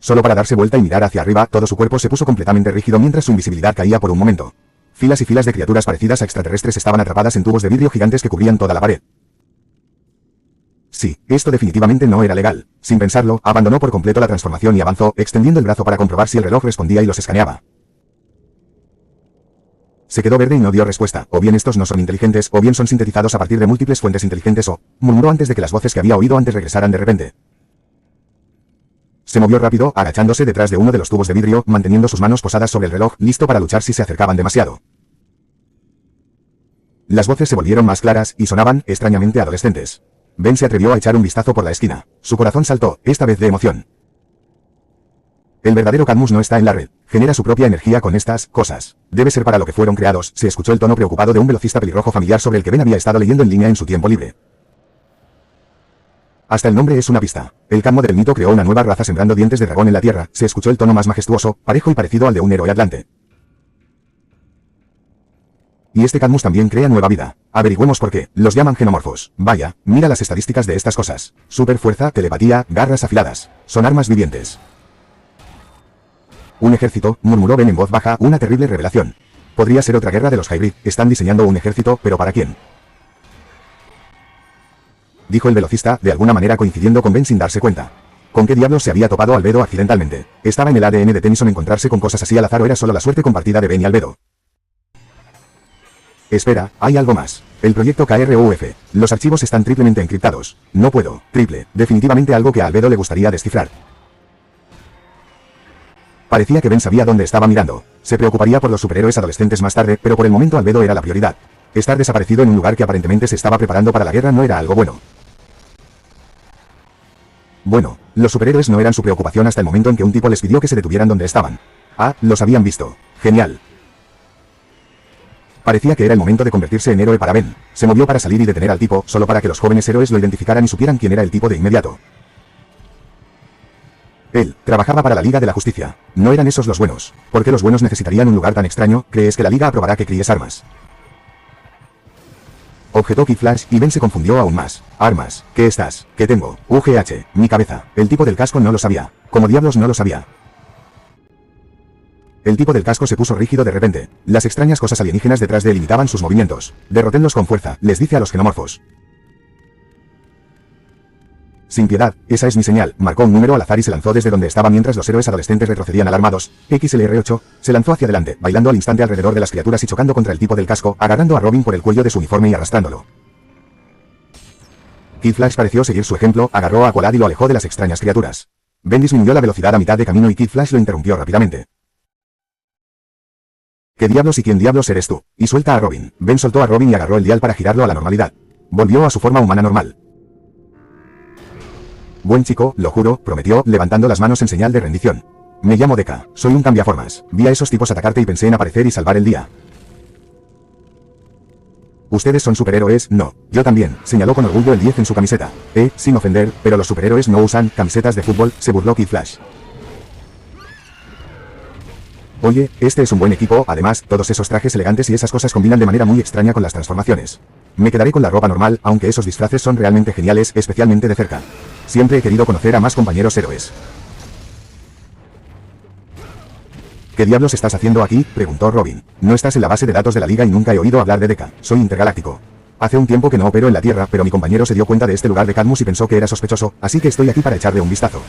Solo para darse vuelta y mirar hacia arriba, todo su cuerpo se puso completamente rígido mientras su invisibilidad caía por un momento. Filas y filas de criaturas parecidas a extraterrestres estaban atrapadas en tubos de vidrio gigantes que cubrían toda la pared. Sí, esto definitivamente no era legal. Sin pensarlo, abandonó por completo la transformación y avanzó, extendiendo el brazo para comprobar si el reloj respondía y los escaneaba. Se quedó verde y no dio respuesta. O bien estos no son inteligentes, o bien son sintetizados a partir de múltiples fuentes inteligentes o, murmuró antes de que las voces que había oído antes regresaran de repente. Se movió rápido, agachándose detrás de uno de los tubos de vidrio, manteniendo sus manos posadas sobre el reloj, listo para luchar si se acercaban demasiado. Las voces se volvieron más claras, y sonaban, extrañamente adolescentes. Ben se atrevió a echar un vistazo por la esquina. Su corazón saltó, esta vez de emoción. El verdadero Cadmus no está en la red. Genera su propia energía con estas cosas. Debe ser para lo que fueron creados. Se escuchó el tono preocupado de un velocista pelirrojo familiar sobre el que Ben había estado leyendo en línea en su tiempo libre. Hasta el nombre es una pista. El Cadmo del mito creó una nueva raza sembrando dientes de dragón en la tierra. Se escuchó el tono más majestuoso, parejo y parecido al de un héroe atlante. Y este Cadmus también crea nueva vida. Averigüemos por qué. Los llaman genomorfos. Vaya, mira las estadísticas de estas cosas. Super fuerza, telepatía, garras afiladas. Son armas vivientes. Un ejército, murmuró Ben en voz baja, una terrible revelación. Podría ser otra guerra de los Hybrid. Están diseñando un ejército, pero ¿para quién? Dijo el velocista, de alguna manera coincidiendo con Ben sin darse cuenta. ¿Con qué diablos se había topado Albedo accidentalmente? ¿Estaba en el ADN de Tennyson encontrarse con cosas así al azar o era solo la suerte compartida de Ben y Albedo? Espera, hay algo más. El proyecto KRUF. Los archivos están triplemente encriptados. No puedo. Definitivamente algo que a Albedo le gustaría descifrar. Parecía que Ben sabía dónde estaba mirando. Se preocuparía por los superhéroes adolescentes más tarde, pero por el momento Albedo era la prioridad. Estar desaparecido en un lugar que aparentemente se estaba preparando para la guerra no era algo bueno. Bueno, los superhéroes no eran su preocupación hasta el momento en que un tipo les pidió que se detuvieran donde estaban. Ah, los habían visto. Genial. Parecía que era el momento de convertirse en héroe para Ben. Se movió para salir y detener al tipo, solo para que los jóvenes héroes lo identificaran y supieran quién era el tipo de inmediato. Él trabajaba para la Liga de la Justicia. No eran esos los buenos. ¿Por qué los buenos necesitarían un lugar tan extraño? ¿Crees que la Liga aprobará que críes armas? Objetó Kid Flash y Ben se confundió aún más. Armas. ¿Qué estás? ¿Qué tengo? UGH. Mi cabeza. El tipo del casco no lo sabía. ¿Cómo diablos no lo sabía? El tipo del casco se puso rígido de repente. Las extrañas cosas alienígenas detrás de él imitaban sus movimientos. Derrotenlos con fuerza, les dice a los xenomorfos. Sin piedad, esa es mi señal. Marcó un número al azar y se lanzó desde donde estaba mientras los héroes adolescentes retrocedían alarmados. XLR8 se lanzó hacia adelante, bailando al instante alrededor de las criaturas y chocando contra el tipo del casco, agarrando a Robin por el cuello de su uniforme y arrastrándolo. Kid Flash pareció seguir su ejemplo, agarró a Aqualad y lo alejó de las extrañas criaturas. Ben disminuyó la velocidad a mitad de camino y Kid Flash lo interrumpió rápidamente. ¿Qué diablos y quién diablos eres tú? Y suelta a Robin. Ben soltó a Robin y agarró el dial para girarlo a la normalidad. Volvió a su forma humana normal. Buen chico, lo juro, prometió, levantando las manos en señal de rendición. Me llamo Deka, soy un cambiaformas. Vi a esos tipos atacarte y pensé en aparecer y salvar el día. ¿Ustedes son superhéroes? No. Yo también, señaló con orgullo el 10 en su camiseta. Sin ofender, pero los superhéroes no usan camisetas de fútbol, se burló Kid Flash. Oye, este es un buen equipo, además, todos esos trajes elegantes y esas cosas combinan de manera muy extraña con las transformaciones. Me quedaré con la ropa normal, aunque esos disfraces son realmente geniales, especialmente de cerca. Siempre he querido conocer a más compañeros héroes. ¿Qué diablos estás haciendo aquí? Preguntó Robin. No estás en la base de datos de la Liga y nunca he oído hablar de Deka. Soy intergaláctico. Hace un tiempo que no opero en la Tierra, pero mi compañero se dio cuenta de este lugar de Cadmus y pensó que era sospechoso, así que estoy aquí para echarle un vistazo.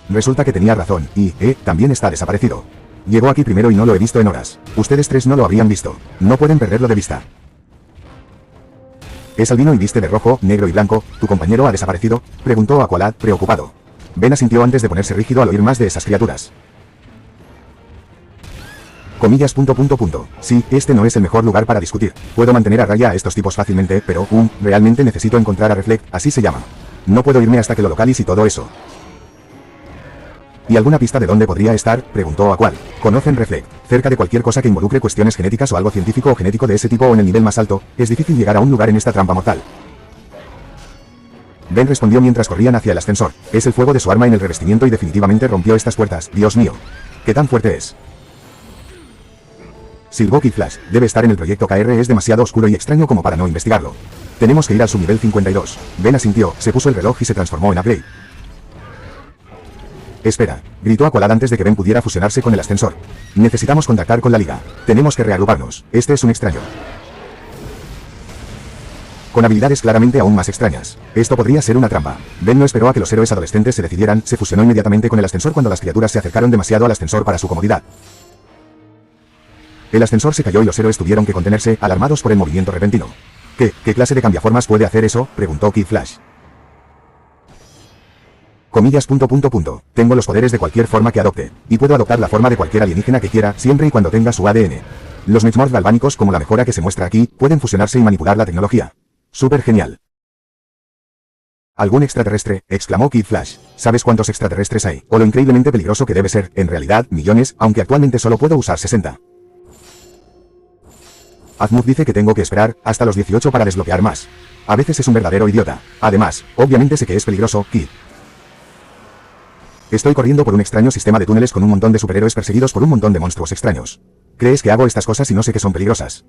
Resulta que tenía razón, y, también está desaparecido. Llegó aquí primero y no lo he visto en horas. Ustedes tres no lo habrían visto. No pueden perderlo de vista. ¿Es albino y viste de rojo, negro y blanco? ¿Tu compañero ha desaparecido? Preguntó Aqualad, preocupado. Ben asintió antes de ponerse rígido al oír más de esas criaturas. Comillas. Sí, este no es el mejor lugar para discutir. Puedo mantener a raya a estos tipos fácilmente, pero, realmente necesito encontrar a Reflect, así se llama. No puedo irme hasta que lo localice y todo eso. ¿Y alguna pista de dónde podría estar? Preguntó Aqual. ¿Conocen Reflect? Cerca de cualquier cosa que involucre cuestiones genéticas o algo científico o genético de ese tipo o en el nivel más alto, es difícil llegar a un lugar en esta trampa mortal. Ben respondió mientras corrían hacia el ascensor. Es el fuego de su arma en el revestimiento y definitivamente rompió estas puertas. Dios mío. ¿Qué tan fuerte es? Silbó Kid Flash. Debe estar en el proyecto KR, es demasiado oscuro y extraño como para no investigarlo. Tenemos que ir al subnivel 52. Ben asintió, se puso el reloj y se transformó en Upgrade. Espera, gritó Aqualad antes de que Ben pudiera fusionarse con el ascensor. Necesitamos contactar con la Liga. Tenemos que reagruparnos. Este es un extraño. Con habilidades claramente aún más extrañas. Esto podría ser una trampa. Ben no esperó a que los héroes adolescentes se decidieran, se fusionó inmediatamente con el ascensor cuando las criaturas se acercaron demasiado al ascensor para su comodidad. El ascensor se cayó y los héroes tuvieron que contenerse, alarmados por el movimiento repentino. ¿Qué clase de cambiaformas puede hacer eso? Preguntó Kid Flash. Comillas. Tengo los poderes de cualquier forma que adopte, y puedo adoptar la forma de cualquier alienígena que quiera, siempre y cuando tenga su ADN. Los Mechmorph galvánicos, como la mejora que se muestra aquí, pueden fusionarse y manipular la tecnología. ¡Súper genial! ¿Algún extraterrestre? Exclamó Kid Flash. ¿Sabes cuántos extraterrestres hay? O lo increíblemente peligroso que debe ser, en realidad, millones, aunque actualmente solo puedo usar 60. Azimuth dice que tengo que esperar hasta los 18 para desbloquear más. A veces es un verdadero idiota. Además, obviamente sé que es peligroso, Kid. Estoy corriendo por un extraño sistema de túneles con un montón de superhéroes perseguidos por un montón de monstruos extraños. ¿Crees que hago estas cosas y no sé que son peligrosas?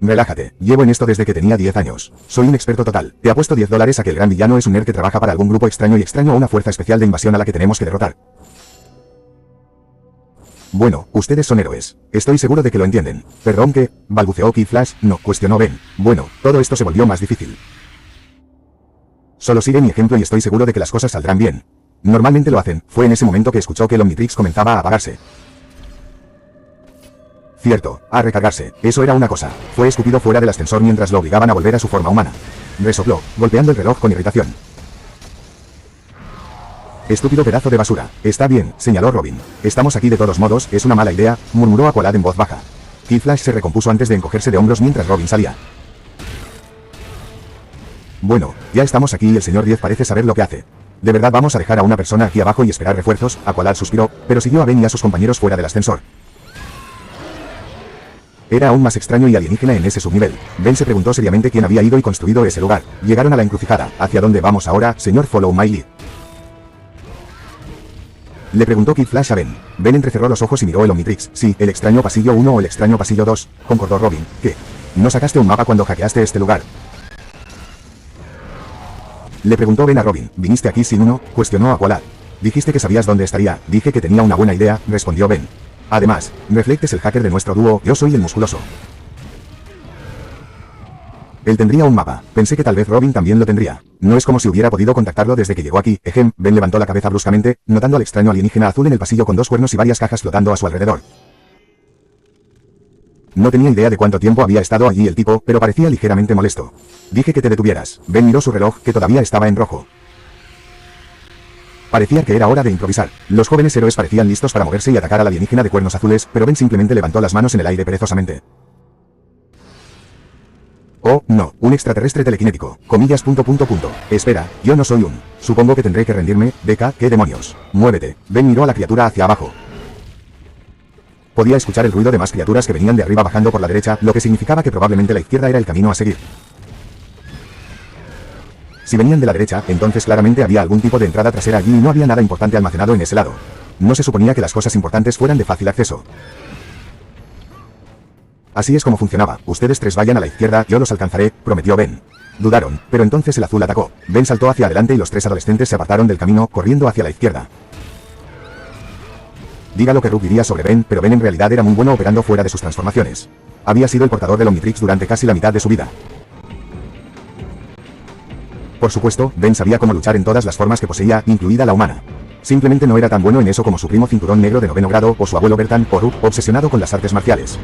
Relájate, llevo en esto desde que tenía 10 años. Soy un experto total. Te apuesto $10 a que el gran villano es un nerd que trabaja para algún grupo extraño y extraño o una fuerza especial de invasión a la que tenemos que derrotar. Bueno, ustedes son héroes. Estoy seguro de que lo entienden. Perdón, ¿qué? Balbuceó Kid Flash. No, cuestionó Ben. Bueno, todo esto se volvió más difícil. Solo sigue mi ejemplo y estoy seguro de que las cosas saldrán bien. Normalmente lo hacen. Fue en ese momento que escuchó que el Omnitrix comenzaba a apagarse. Cierto, a recargarse. Eso era una cosa. Fue escupido fuera del ascensor mientras lo obligaban a volver a su forma humana. Resopló, golpeando el reloj con irritación. Estúpido pedazo de basura. Está bien, señaló Robin. Estamos aquí de todos modos, es una mala idea, murmuró Aqualad en voz baja. Kid Flash se recompuso antes de encogerse de hombros mientras Robin salía. Bueno, ya estamos aquí y el señor 10 parece saber lo que hace. ¿De verdad vamos a dejar a una persona aquí abajo y esperar refuerzos? Aqualad suspiró, pero siguió a Ben y a sus compañeros fuera del ascensor. Era aún más extraño y alienígena en ese subnivel. Ben se preguntó seriamente quién había ido y construido ese lugar. Llegaron a la encrucijada. ¿Hacia dónde vamos ahora, señor Follow My Lead? Le preguntó Kid Flash a Ben. Ben entrecerró los ojos y miró el Omnitrix. Sí, el extraño pasillo 1 o el extraño pasillo 2, concordó Robin. ¿Qué? ¿No sacaste un mapa cuando hackeaste este lugar? Le preguntó Ben a Robin. ¿Viniste aquí sin uno? Cuestionó Aqualad. Dijiste que sabías dónde estaría. Dije que tenía una buena idea, respondió Ben. Además, Reflect es el hacker de nuestro dúo, yo soy el musculoso. Él tendría un mapa. Pensé que tal vez Robin también lo tendría. No es como si hubiera podido contactarlo desde que llegó aquí. Ben levantó la cabeza bruscamente, notando al extraño alienígena azul en el pasillo con dos cuernos y varias cajas flotando a su alrededor. No tenía idea de cuánto tiempo había estado allí el tipo, pero parecía ligeramente molesto. Dije que te detuvieras. Ben miró su reloj, que todavía estaba en rojo. Parecía que era hora de improvisar. Los jóvenes héroes parecían listos para moverse y atacar al alienígena de cuernos azules, pero Ben simplemente levantó las manos en el aire perezosamente. Oh, no, un extraterrestre telequinético. Comillas. Espera, yo no soy un. Supongo que tendré que rendirme. Deca, ¿qué demonios? Muévete. Ben miró a la criatura hacia abajo. Podía escuchar el ruido de más criaturas que venían de arriba bajando por la derecha, lo que significaba que probablemente la izquierda era el camino a seguir. Si venían de la derecha, entonces claramente había algún tipo de entrada trasera allí y no había nada importante almacenado en ese lado. No se suponía que las cosas importantes fueran de fácil acceso. Así es como funcionaba. Ustedes tres vayan a la izquierda, yo los alcanzaré, prometió Ben. Dudaron, pero entonces el azul atacó. Ben saltó hacia adelante y los tres adolescentes se apartaron del camino, corriendo hacia la izquierda. Diga lo que Rook diría sobre Ben, pero Ben en realidad era muy bueno operando fuera de sus transformaciones. Había sido el portador del Omnitrix durante casi la mitad de su vida. Por supuesto, Ben sabía cómo luchar en todas las formas que poseía, incluida la humana. Simplemente no era tan bueno en eso como su primo cinturón negro de 9º grado, o su abuelo Bertan, o Rook, obsesionado con las artes marciales.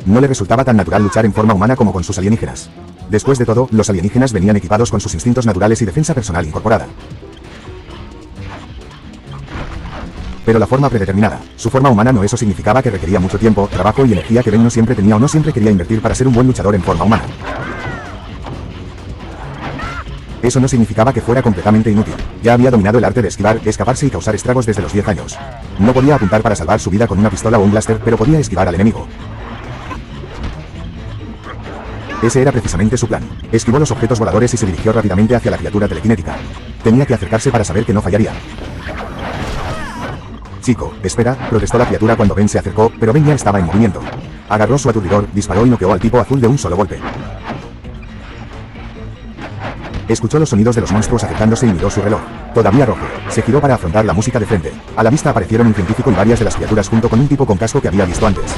No le resultaba tan natural luchar en forma humana como con sus alienígenas. Después de todo, los alienígenas venían equipados con sus instintos naturales y defensa personal incorporada. Pero la forma predeterminada, su forma humana no, eso significaba que requería mucho tiempo, trabajo y energía que Ben no siempre tenía o no siempre quería invertir para ser un buen luchador en forma humana. Eso no significaba que fuera completamente inútil. Ya había dominado el arte de esquivar, escaparse y causar estragos desde los 10 años. No podía apuntar para salvar su vida con una pistola o un blaster, pero podía esquivar al enemigo. Ese era precisamente su plan. Esquivó los objetos voladores y se dirigió rápidamente hacia la criatura telequinética. Tenía que acercarse para saber que no fallaría. Chico, espera, protestó la criatura cuando Ben se acercó, pero Ben ya estaba en movimiento. Agarró su aturdidor, disparó y noqueó al tipo azul de un solo golpe. Escuchó los sonidos de los monstruos acercándose y miró su reloj. Todavía rojo. Se giró para afrontar la música de frente. A la vista aparecieron un científico y varias de las criaturas junto con un tipo con casco que había visto antes.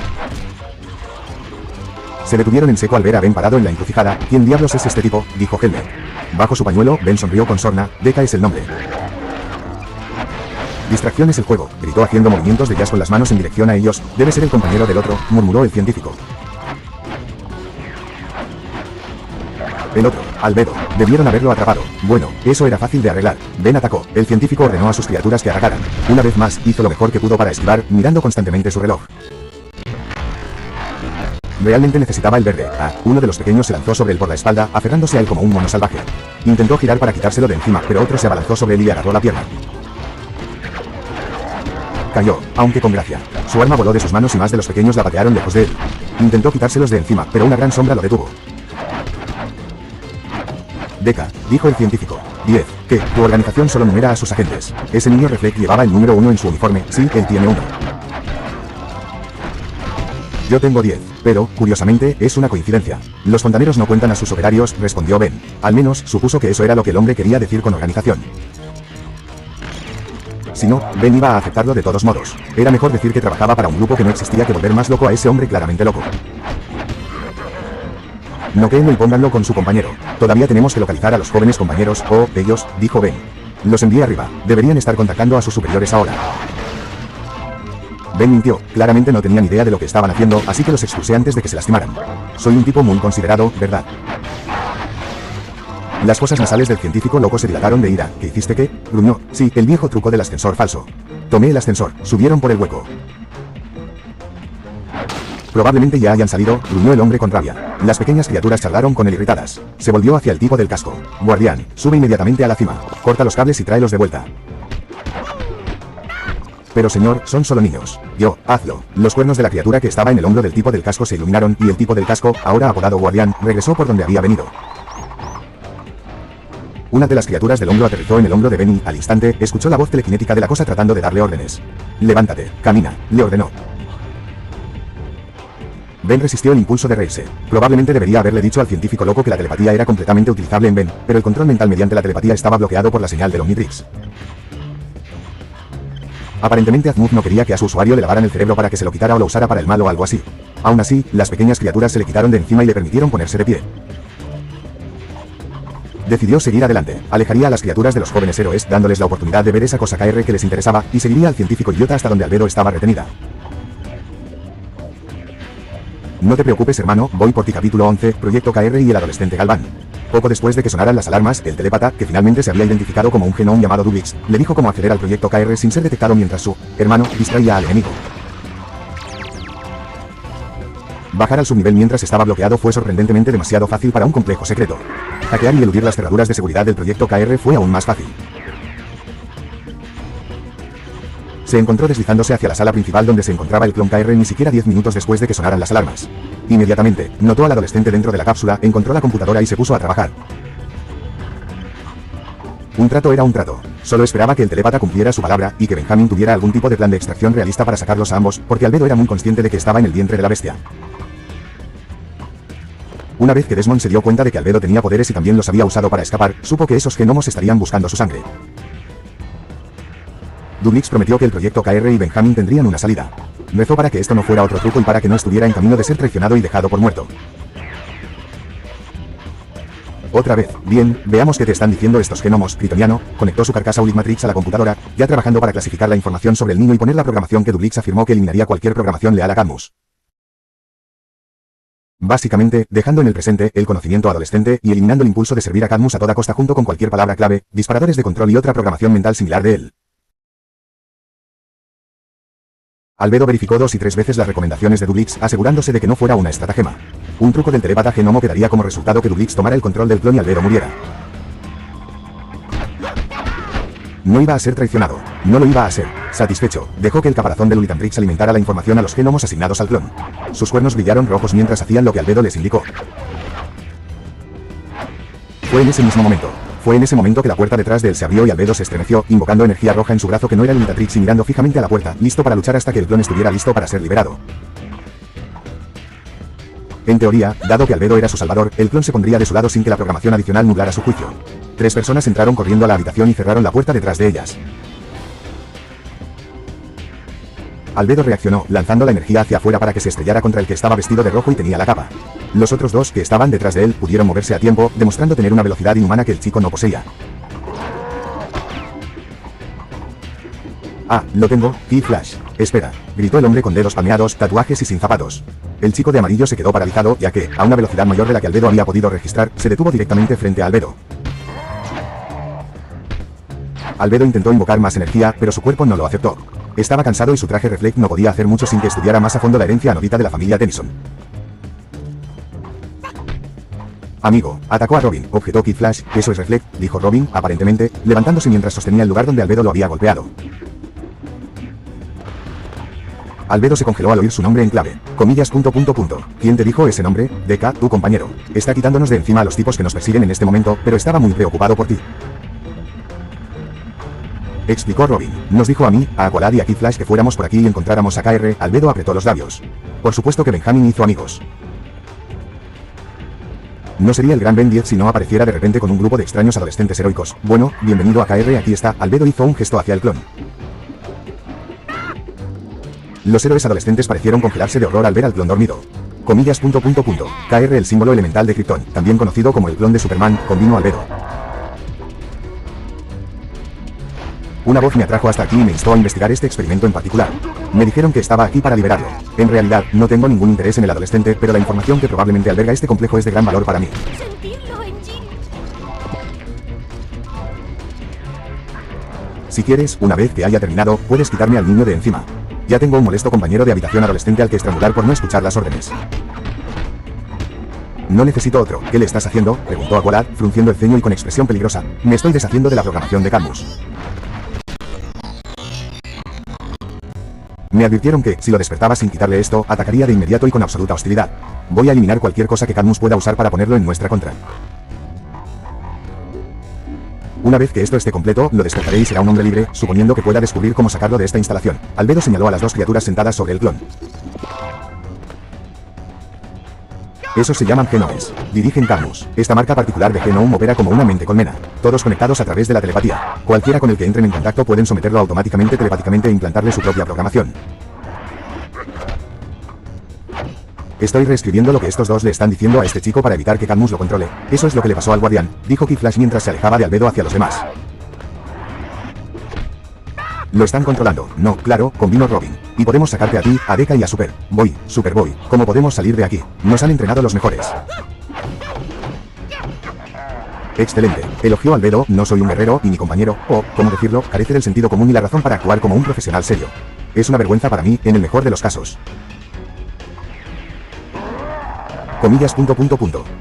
Se detuvieron en seco al ver a Ben parado en la encrucijada. ¿Quién diablos es este tipo?, dijo Helmet. Bajo su pañuelo, Ben sonrió con sorna. Deca es el nombre. Distracción es el juego, gritó haciendo movimientos de jazz con las manos en dirección a ellos. Debe ser el compañero del otro, murmuró el científico. El otro, Albedo, debieron haberlo atrapado. Bueno, eso era fácil de arreglar. Ben atacó. El científico ordenó a sus criaturas que atacaran. Una vez más, hizo lo mejor que pudo para esquivar, mirando constantemente su reloj. Realmente necesitaba el verde. Uno de los pequeños se lanzó sobre él por la espalda, aferrándose a él como un mono salvaje. Intentó girar para quitárselo de encima, pero otro se abalanzó sobre él y le agarró la pierna. Cayó, aunque con gracia. Su arma voló de sus manos y más de los pequeños la patearon lejos de él. Intentó quitárselos de encima, pero una gran sombra lo detuvo. Deca, dijo el científico. 10. ¿Qué? Tu organización solo numera a sus agentes. Ese niño Reflect llevaba el número 1 en su uniforme. Sí, él tiene 1. Yo tengo 10, pero, curiosamente, es una coincidencia. Los fontaneros no cuentan a sus operarios, respondió Ben. Al menos, supuso que eso era lo que el hombre quería decir con organización. Si no, Ben iba a aceptarlo de todos modos. Era mejor decir que trabajaba para un grupo que no existía que volver más loco a ese hombre claramente loco. Noquéenlo y pónganlo con su compañero. Todavía tenemos que localizar a los jóvenes compañeros, ellos, dijo Ben. Los envié arriba. Deberían estar contactando a sus superiores ahora. Ben mintió. Claramente no tenían idea de lo que estaban haciendo, así que los expulsé antes de que se lastimaran. Soy un tipo muy considerado, ¿verdad? Las fosas nasales del científico loco se dilataron de ira. ¿Qué hiciste qué? Gruñó. Sí, el viejo truco del ascensor falso. Tomé el ascensor. Subieron por el hueco. Probablemente ya hayan salido, gruñó el hombre con rabia. Las pequeñas criaturas charlaron con él irritadas. Se volvió hacia el tipo del casco. Guardián, sube inmediatamente a la cima. Corta los cables y tráelos de vuelta. Pero señor, son solo niños. Yo, hazlo. Los cuernos de la criatura que estaba en el hombro del tipo del casco se iluminaron y el tipo del casco, ahora apodado Guardián, regresó por donde había venido. Una de las criaturas del hombro aterrizó en el hombro de Ben y, al instante, escuchó la voz telequinética de la cosa tratando de darle órdenes. Levántate, camina, le ordenó. Ben resistió el impulso de reírse. Probablemente debería haberle dicho al científico loco que la telepatía era completamente utilizable en Ben, pero el control mental mediante la telepatía estaba bloqueado por la señal del Omnitrix. Aparentemente Azmuth no quería que a su usuario le lavaran el cerebro para que se lo quitara o lo usara para el mal o algo así. Aún así, las pequeñas criaturas se le quitaron de encima y le permitieron ponerse de pie. Decidió seguir adelante. Alejaría a las criaturas de los jóvenes héroes, dándoles la oportunidad de ver esa cosa KR que les interesaba, y seguiría al científico idiota hasta donde Albedo estaba retenida. No te preocupes hermano, voy por ti. Capítulo 11, Proyecto KR y el adolescente Galván. Poco después de que sonaran las alarmas, el telépata, que finalmente se había identificado como un genón llamado Dublix, le dijo cómo acceder al proyecto KR sin ser detectado mientras su hermano distraía al enemigo. Bajar al subnivel mientras estaba bloqueado fue sorprendentemente demasiado fácil para un complejo secreto. Hackear y eludir las cerraduras de seguridad del proyecto KR fue aún más fácil. Se encontró deslizándose hacia la sala principal donde se encontraba el clon KR ni siquiera 10 minutos después de que sonaran las alarmas. Inmediatamente, notó al adolescente dentro de la cápsula, encontró la computadora y se puso a trabajar. Un trato era un trato. Solo esperaba que el telépata cumpliera su palabra y que Benjamin tuviera algún tipo de plan de extracción realista para sacarlos a ambos, porque Albedo era muy consciente de que estaba en el vientre de la bestia. Una vez que Desmond se dio cuenta de que Albedo tenía poderes y también los había usado para escapar, supo que esos gnomos estarían buscando su sangre. Dublix prometió que el proyecto KR y Benjamin tendrían una salida. Rezó para que esto no fuera otro truco y para que no estuviera en camino de ser traicionado y dejado por muerto. Otra vez, bien, veamos qué te están diciendo estos gnomos. Kryptoniano conectó su carcasa Ulimatrix a la computadora, ya trabajando para clasificar la información sobre el niño y poner la programación que Dublix afirmó que eliminaría cualquier programación leal a Cadmus. Básicamente, dejando en el presente el conocimiento adolescente y eliminando el impulso de servir a Cadmus a toda costa junto con cualquier palabra clave, disparadores de control y otra programación mental similar de él. Albedo verificó 2 y 3 veces las recomendaciones de Dublix, asegurándose de que no fuera una estratagema. Un truco del telepata gnomo que daría como resultado que Dublix tomara el control del clon y Albedo muriera. No iba a ser traicionado. No lo iba a ser. Satisfecho, dejó que el caparazón del Ulitamtrix alimentara la información a los gnomos asignados al clon. Sus cuernos brillaron rojos mientras hacían lo que Albedo les indicó. Fue en ese mismo momento. Fue en ese momento que la puerta detrás de él se abrió y Albedo se estremeció, invocando energía roja en su brazo que no era el Ultratrix y mirando fijamente a la puerta, listo para luchar hasta que el clon estuviera listo para ser liberado. En teoría, dado que Albedo era su salvador, el clon se pondría de su lado sin que la programación adicional nublara su juicio. 3 personas entraron corriendo a la habitación y cerraron la puerta detrás de ellas. Albedo reaccionó, lanzando la energía hacia afuera para que se estrellara contra el que estaba vestido de rojo y tenía la capa. Los otros 2 que estaban detrás de él pudieron moverse a tiempo, demostrando tener una velocidad inhumana que el chico no poseía. Ah, lo tengo, Ki Flash. Espera, gritó el hombre con dedos palmeados, tatuajes y sin zapatos. El chico de amarillo se quedó paralizado, ya que, a una velocidad mayor de la que Albedo había podido registrar, se detuvo directamente frente a Albedo. Albedo intentó invocar más energía, pero su cuerpo no lo aceptó. Estaba cansado y su traje Reflect no podía hacer mucho sin que estudiara más a fondo la herencia anodita de la familia Tennyson. Amigo, atacó a Robin, objetó Kid Flash. Eso es Reflect, dijo Robin, aparentemente, levantándose mientras sostenía el lugar donde Albedo lo había golpeado. Albedo se congeló al oír su nombre en clave. Comillas. ¿Quién te dijo ese nombre? DK, tu compañero. Está quitándonos de encima a los tipos que nos persiguen en este momento, pero estaba muy preocupado por ti. Explicó Robin. Nos dijo a mí, a Aqualad y a Kid Flash que fuéramos por aquí y encontráramos a KR. Albedo apretó los labios. Por supuesto que Benjamin hizo amigos. No sería el gran Ben 10 si no apareciera de repente con un grupo de extraños adolescentes heroicos. Bueno, bienvenido a KR, aquí está. Albedo hizo un gesto hacia el clon. Los héroes adolescentes parecieron congelarse de horror al ver al clon dormido. Comillas. KR, el símbolo elemental de Krypton, también conocido como el clon de Superman, convino Albedo. Una voz me atrajo hasta aquí y me instó a investigar este experimento en particular. Me dijeron que estaba aquí para liberarlo. En realidad, no tengo ningún interés en el adolescente, pero la información que probablemente alberga este complejo es de gran valor para mí. Si quieres, una vez que haya terminado, puedes quitarme al niño de encima. Ya tengo un molesto compañero de habitación adolescente al que estrangular por no escuchar las órdenes. No necesito otro. ¿Qué le estás haciendo?, preguntó Aqualad, frunciendo el ceño y con expresión peligrosa. Me estoy deshaciendo de la programación de Cadmus. Me advirtieron que, si lo despertaba sin quitarle esto, atacaría de inmediato y con absoluta hostilidad. Voy a eliminar cualquier cosa que Cadmus pueda usar para ponerlo en nuestra contra. Una vez que esto esté completo, lo despertaré y será un hombre libre, suponiendo que pueda descubrir cómo sacarlo de esta instalación. Albedo señaló a las dos criaturas sentadas sobre el clon. Esos se llaman genomes. Dirigen Cadmus. Esta marca particular de genome opera como una mente colmena. Todos conectados a través de la telepatía. Cualquiera con el que entren en contacto pueden someterlo automáticamente telepáticamente e implantarle su propia programación. Estoy reescribiendo lo que estos dos le están diciendo a este chico para evitar que Cadmus lo controle. Eso es lo que le pasó al guardián, dijo Kid Flash mientras se alejaba de Albedo hacia los demás. Lo están controlando. No, claro, convino Robin. Y podemos sacarte a ti, a Deka y a Superboy. ¿Cómo podemos salir de aquí? Nos han entrenado los mejores. Excelente, elogió Albedo. No soy un guerrero, y mi compañero, ¿cómo decirlo?, carece del sentido común y la razón para actuar como un profesional serio. Es una vergüenza para mí, en el mejor de los casos. Comillas.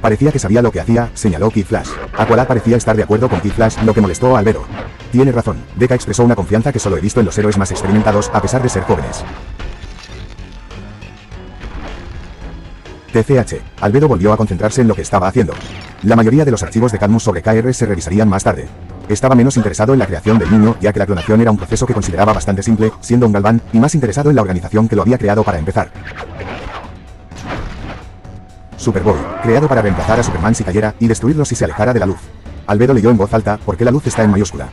Parecía que sabía lo que hacía, señaló Kid Flash. Aqualad parecía estar de acuerdo con Kid Flash, lo que molestó a Albedo. Tiene razón, Deka expresó una confianza que solo he visto en los héroes más experimentados, a pesar de ser jóvenes. TCH. Albedo volvió a concentrarse en lo que estaba haciendo. La mayoría de los archivos de Cadmus sobre KR se revisarían más tarde. Estaba menos interesado en la creación del niño, ya que la clonación era un proceso que consideraba bastante simple, siendo un galván, y más interesado en la organización que lo había creado para empezar. Superboy, creado para reemplazar a Superman si cayera, y destruirlo si se alejara de la luz. Albedo leyó en voz alta, porque la luz está en mayúscula.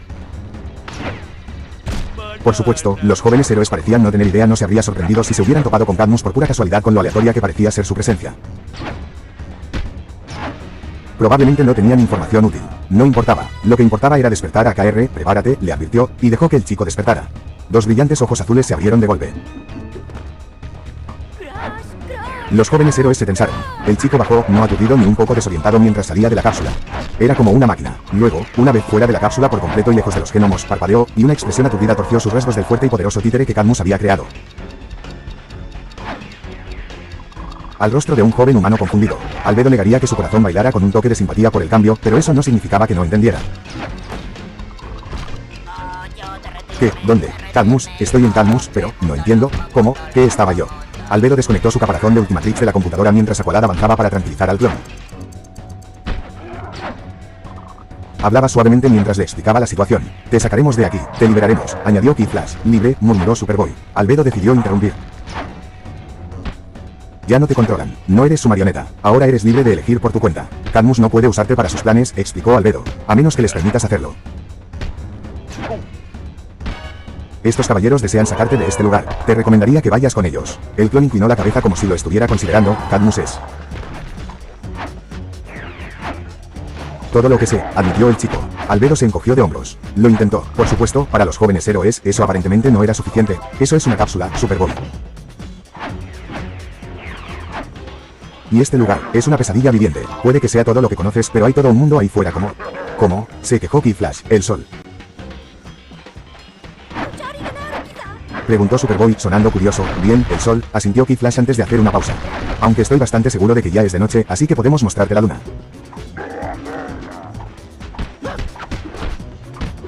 Por supuesto, los jóvenes héroes parecían no tener idea. No se habría sorprendido si se hubieran topado con Cadmus por pura casualidad con lo aleatoria que parecía ser su presencia. Probablemente no tenían información útil. No importaba. Lo que importaba era despertar a KR. Prepárate, le advirtió, y dejó que el chico despertara. Dos brillantes ojos azules se abrieron de golpe. Los jóvenes héroes se tensaron. El chico bajó, no aturdido ni un poco desorientado mientras salía de la cápsula. Era como una máquina. Luego, una vez fuera de la cápsula por completo y lejos de los genomos, parpadeó, y una expresión aturdida torció sus rasgos del fuerte y poderoso títere que Cadmus había creado. Al rostro de un joven humano confundido, Albedo negaría que su corazón bailara con un toque de simpatía por el cambio, pero eso no significaba que no entendiera. ¿Qué? ¿Dónde? Cadmus, estoy en Cadmus, pero, no entiendo, ¿cómo? ¿Qué estaba yo? Albedo desconectó su caparazón de Ultimatrix de la computadora mientras Aqualad avanzaba para tranquilizar al clon. Hablaba suavemente mientras le explicaba la situación. Te sacaremos de aquí, te liberaremos, añadió Kid Flash. Libre, murmuró Superboy. Albedo decidió interrumpir. Ya no te controlan, no eres su marioneta, ahora eres libre de elegir por tu cuenta. Cadmus no puede usarte para sus planes, explicó Albedo, a menos que les permitas hacerlo. Estos caballeros desean sacarte de este lugar. Te recomendaría que vayas con ellos. El clon inclinó la cabeza como si lo estuviera considerando. Cadmus es todo lo que sé, admitió el chico. Albedo se encogió de hombros. Lo intentó. Por supuesto, para los jóvenes héroes, eso aparentemente no era suficiente. Eso es una cápsula, Superboy. Y este lugar, es una pesadilla viviente. Puede que sea todo lo que conoces, pero hay todo un mundo ahí fuera como... ¿Cómo? Se quejó Kid Flash. El sol. Preguntó Superboy, sonando curioso. Bien, el sol, asintió Kid Flash antes de hacer una pausa. Aunque estoy bastante seguro de que ya es de noche, así que podemos mostrarte la luna.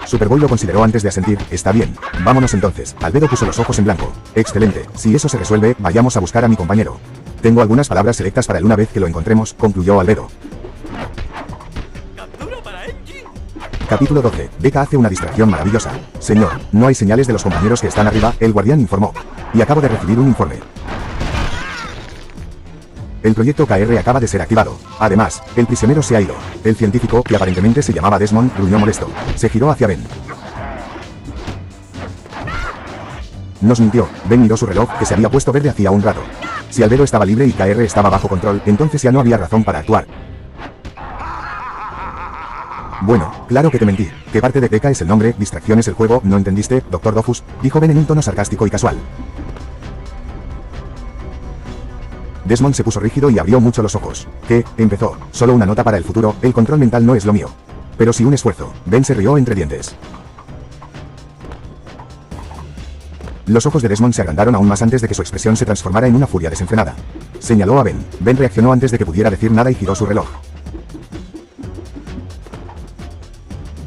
Superboy lo consideró antes de asentir. Está bien. Vámonos entonces. Albedo puso los ojos en blanco. Excelente. Si eso se resuelve, vayamos a buscar a mi compañero. Tengo algunas palabras selectas para él una vez que lo encontremos, concluyó Albedo. Capítulo 12. Deka hace una distracción maravillosa. Señor, no hay señales de los compañeros que están arriba, el guardián informó. Y acabo de recibir un informe. El proyecto KR acaba de ser activado. Además, el prisionero se ha ido. El científico, que aparentemente se llamaba Desmond, gruñó molesto. Se giró hacia Ben. Nos mintió. Ben miró su reloj, que se había puesto verde hacía un rato. Si Albedo estaba libre y KR estaba bajo control, entonces ya no había razón para actuar. Bueno, claro que te mentí. ¿Qué parte de Deka es el nombre? ¿Distracción es el juego? ¿No entendiste, Dr. Dofus? Dijo Ben en un tono sarcástico y casual. Desmond se puso rígido y abrió mucho los ojos. ¿Qué? Empezó. Solo una nota para el futuro, el control mental no es lo mío. Pero sí un esfuerzo. Ben se rió entre dientes. Los ojos de Desmond se agrandaron aún más antes de que su expresión se transformara en una furia desenfrenada. Señaló a Ben. Ben reaccionó antes de que pudiera decir nada y giró su reloj.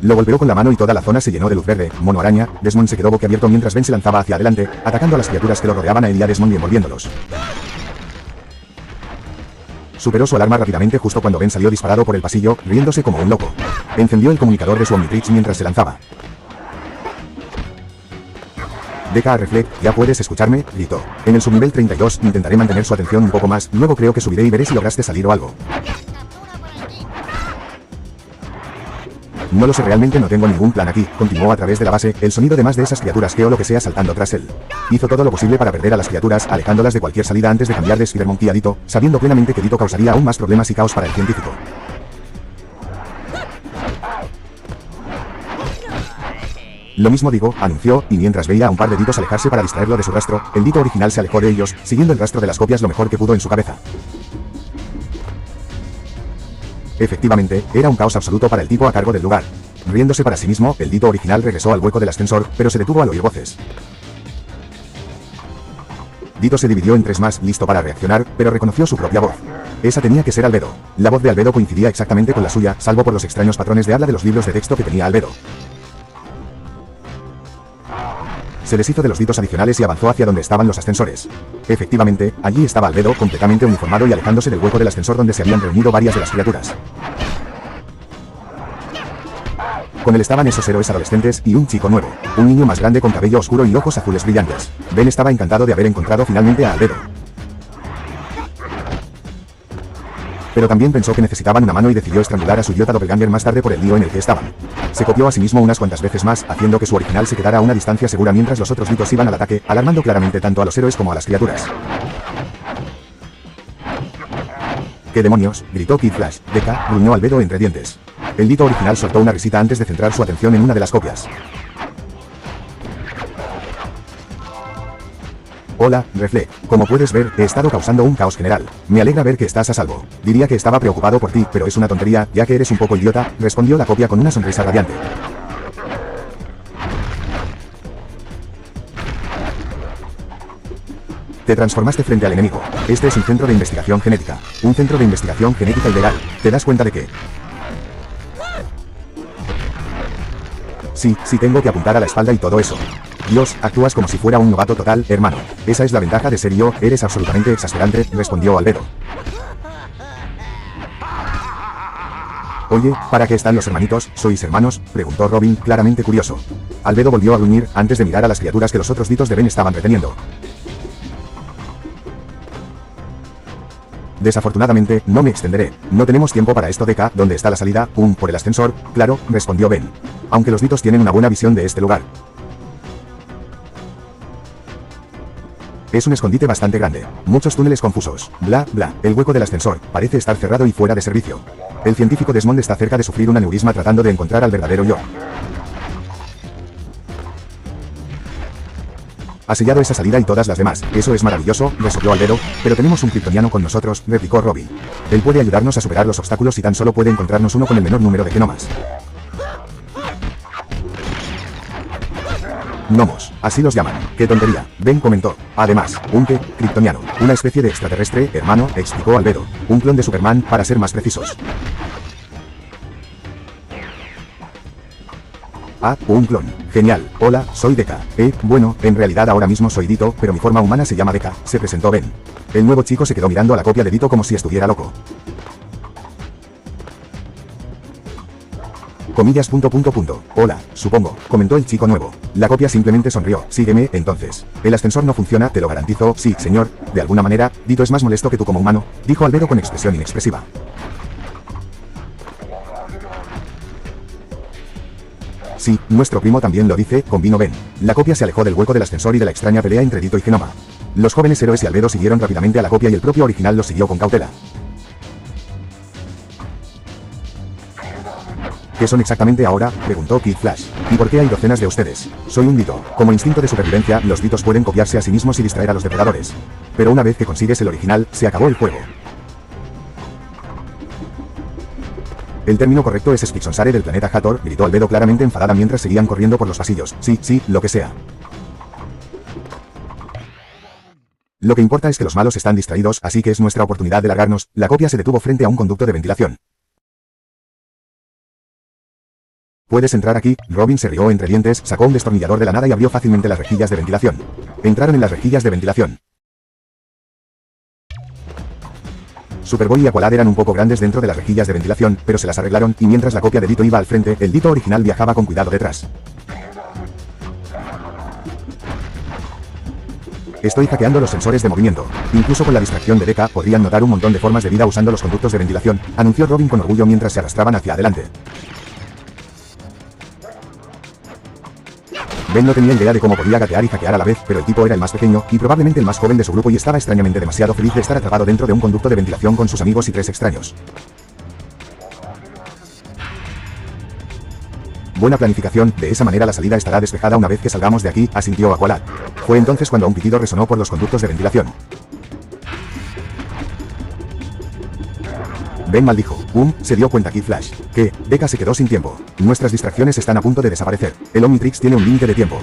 Lo golpeó con la mano y toda la zona se llenó de luz verde. Mono araña. Desmond se quedó boquiabierto mientras Ben se lanzaba hacia adelante, atacando a las criaturas que lo rodeaban a él y a Desmond y envolviéndolos. Superó su alarma rápidamente justo cuando Ben salió disparado por el pasillo, riéndose como un loco. Encendió el comunicador de su Omnitrix mientras se lanzaba. Deka Reflect, ¿ya puedes escucharme?, gritó. En el subnivel 32 intentaré mantener su atención un poco más, luego creo que subiré y veré si lograste salir o algo. No lo sé, realmente no tengo ningún plan aquí, continuó a través de la base, el sonido de más de esas criaturas que o lo que sea saltando tras él. Hizo todo lo posible para perder a las criaturas, alejándolas de cualquier salida antes de cambiar de Spider Monkey a Dito, sabiendo plenamente que Dito causaría aún más problemas y caos para el científico. Lo mismo digo, anunció, y mientras veía a un par de Ditos alejarse para distraerlo de su rastro, el Dito original se alejó de ellos, siguiendo el rastro de las copias lo mejor que pudo en su cabeza. Efectivamente, era un caos absoluto para el tipo a cargo del lugar. Riéndose para sí mismo, el Dito original regresó al hueco del ascensor, pero se detuvo al oír voces. Dito se dividió en tres más, listo para reaccionar, pero reconoció su propia voz. Esa tenía que ser Albedo. La voz de Albedo coincidía exactamente con la suya, salvo por los extraños patrones de habla de los libros de texto que tenía Albedo. Se deshizo de los Ditos adicionales y avanzó hacia donde estaban los ascensores. Efectivamente, allí estaba Albedo, completamente uniformado y alejándose del hueco del ascensor donde se habían reunido varias de las criaturas. Con él estaban esos héroes adolescentes y un chico nuevo, un niño más grande con cabello oscuro y ojos azules brillantes. Ben estaba encantado de haber encontrado finalmente a Albedo. Pero también pensó que necesitaban una mano y decidió estrangular a su idiota doppelganger más tarde por el lío en el que estaban. Se copió a sí mismo unas cuantas veces más, haciendo que su original se quedara a una distancia segura mientras los otros Ditos iban al ataque, alarmando claramente tanto a los héroes como a las criaturas. ¿Qué demonios?, gritó Kid Flash. Deka, gruñó Albedo entre dientes. El Dito original soltó una risita antes de centrar su atención en una de las copias. Hola, Reflect. Como puedes ver, he estado causando un caos general. Me alegra ver que estás a salvo. Diría que estaba preocupado por ti, pero es una tontería, ya que eres un poco idiota, respondió la copia con una sonrisa radiante. Te transformaste frente al enemigo. Este es un centro de investigación genética. Un centro de investigación genética ilegal. ¿Te das cuenta de qué? Sí, tengo que apuntar a la espalda y todo eso. Dios, actúas como si fuera un novato total, hermano. Esa es la ventaja de ser yo, eres absolutamente exasperante, respondió Albedo. Oye, ¿para qué están los hermanitos? ¿Sois hermanos?, preguntó Robin, claramente curioso. Albedo volvió a gruñir, antes de mirar a las criaturas que los otros Ditos de Ben estaban reteniendo. Desafortunadamente, no me extenderé. No tenemos tiempo para esto. Deka, ¿dónde está la salida? Por el ascensor, claro, respondió Ben. Aunque los Ditos tienen una buena visión de este lugar. Es un escondite bastante grande. Muchos túneles confusos. Bla, bla. El hueco del ascensor parece estar cerrado y fuera de servicio. El científico Desmond está cerca de sufrir un aneurisma tratando de encontrar al verdadero yo. Ha sellado esa salida y todas las demás. Eso es maravilloso, resopló Albedo, pero tenemos un kryptoniano con nosotros, replicó Robin. Él puede ayudarnos a superar los obstáculos y tan solo puede encontrarnos uno con el menor número de genomas. Gnomos, así los llaman. ¡Qué tontería!, Ben comentó. Además, un ¿qué? Kryptoniano. Una especie de extraterrestre, hermano, explicó Albedo. Un clon de Superman, para ser más precisos. Ah, un clon. Genial. Hola, soy Deka. Bueno, en realidad ahora mismo soy Dito, pero mi forma humana se llama Deka, se presentó Ben. El nuevo chico se quedó mirando a la copia de Dito como si estuviera loco. Comillas. Hola, supongo, comentó el chico nuevo. La copia simplemente sonrió. Sígueme, entonces. El ascensor no funciona, te lo garantizo. Sí, señor. De alguna manera, Dito es más molesto que tú como humano, dijo Albedo con expresión inexpresiva. Sí, nuestro primo también lo dice, convino Ben. La copia se alejó del hueco del ascensor y de la extraña pelea entre Dito y Genoma. Los jóvenes héroes y Albedo siguieron rápidamente a la copia y el propio original los siguió con cautela. ¿Qué son exactamente ahora?, preguntó Kid Flash. ¿Y por qué hay docenas de ustedes? Soy un Dito. Como instinto de supervivencia, los Ditos pueden copiarse a sí mismos y distraer a los depredadores. Pero una vez que consigues el original, se acabó el juego. El término correcto es Spixonsare del planeta Hathor, gritó Albedo claramente enfadada mientras seguían corriendo por los pasillos. Sí, lo que sea. Lo que importa es que los malos están distraídos, así que es nuestra oportunidad de largarnos. La copia se detuvo frente a un conducto de ventilación. Puedes entrar aquí. Robin se rió entre dientes, sacó un destornillador de la nada y abrió fácilmente las rejillas de ventilación. Entraron en las rejillas de ventilación. Superboy y Aqualad eran un poco grandes dentro de las rejillas de ventilación, pero se las arreglaron, y mientras la copia de Dito iba al frente, el Dito original viajaba con cuidado detrás. Estoy hackeando los sensores de movimiento. Incluso con la distracción de Deka, podrían notar un montón de formas de vida usando los conductos de ventilación, anunció Robin con orgullo mientras se arrastraban hacia adelante. Ben no tenía idea de cómo podía gatear y hackear a la vez, pero el tipo era el más pequeño, y probablemente el más joven de su grupo y estaba extrañamente demasiado feliz de estar atrapado dentro de un conducto de ventilación con sus amigos y 3 extraños. Buena planificación, de esa manera la salida estará despejada una vez que salgamos de aquí, asintió Aqualad. Fue entonces cuando un pitido resonó por los conductos de ventilación. Ben maldijo. Se dio cuenta Kid Flash. ¿Qué? Deka se quedó sin tiempo. Nuestras distracciones están a punto de desaparecer. El Omnitrix tiene un límite de tiempo.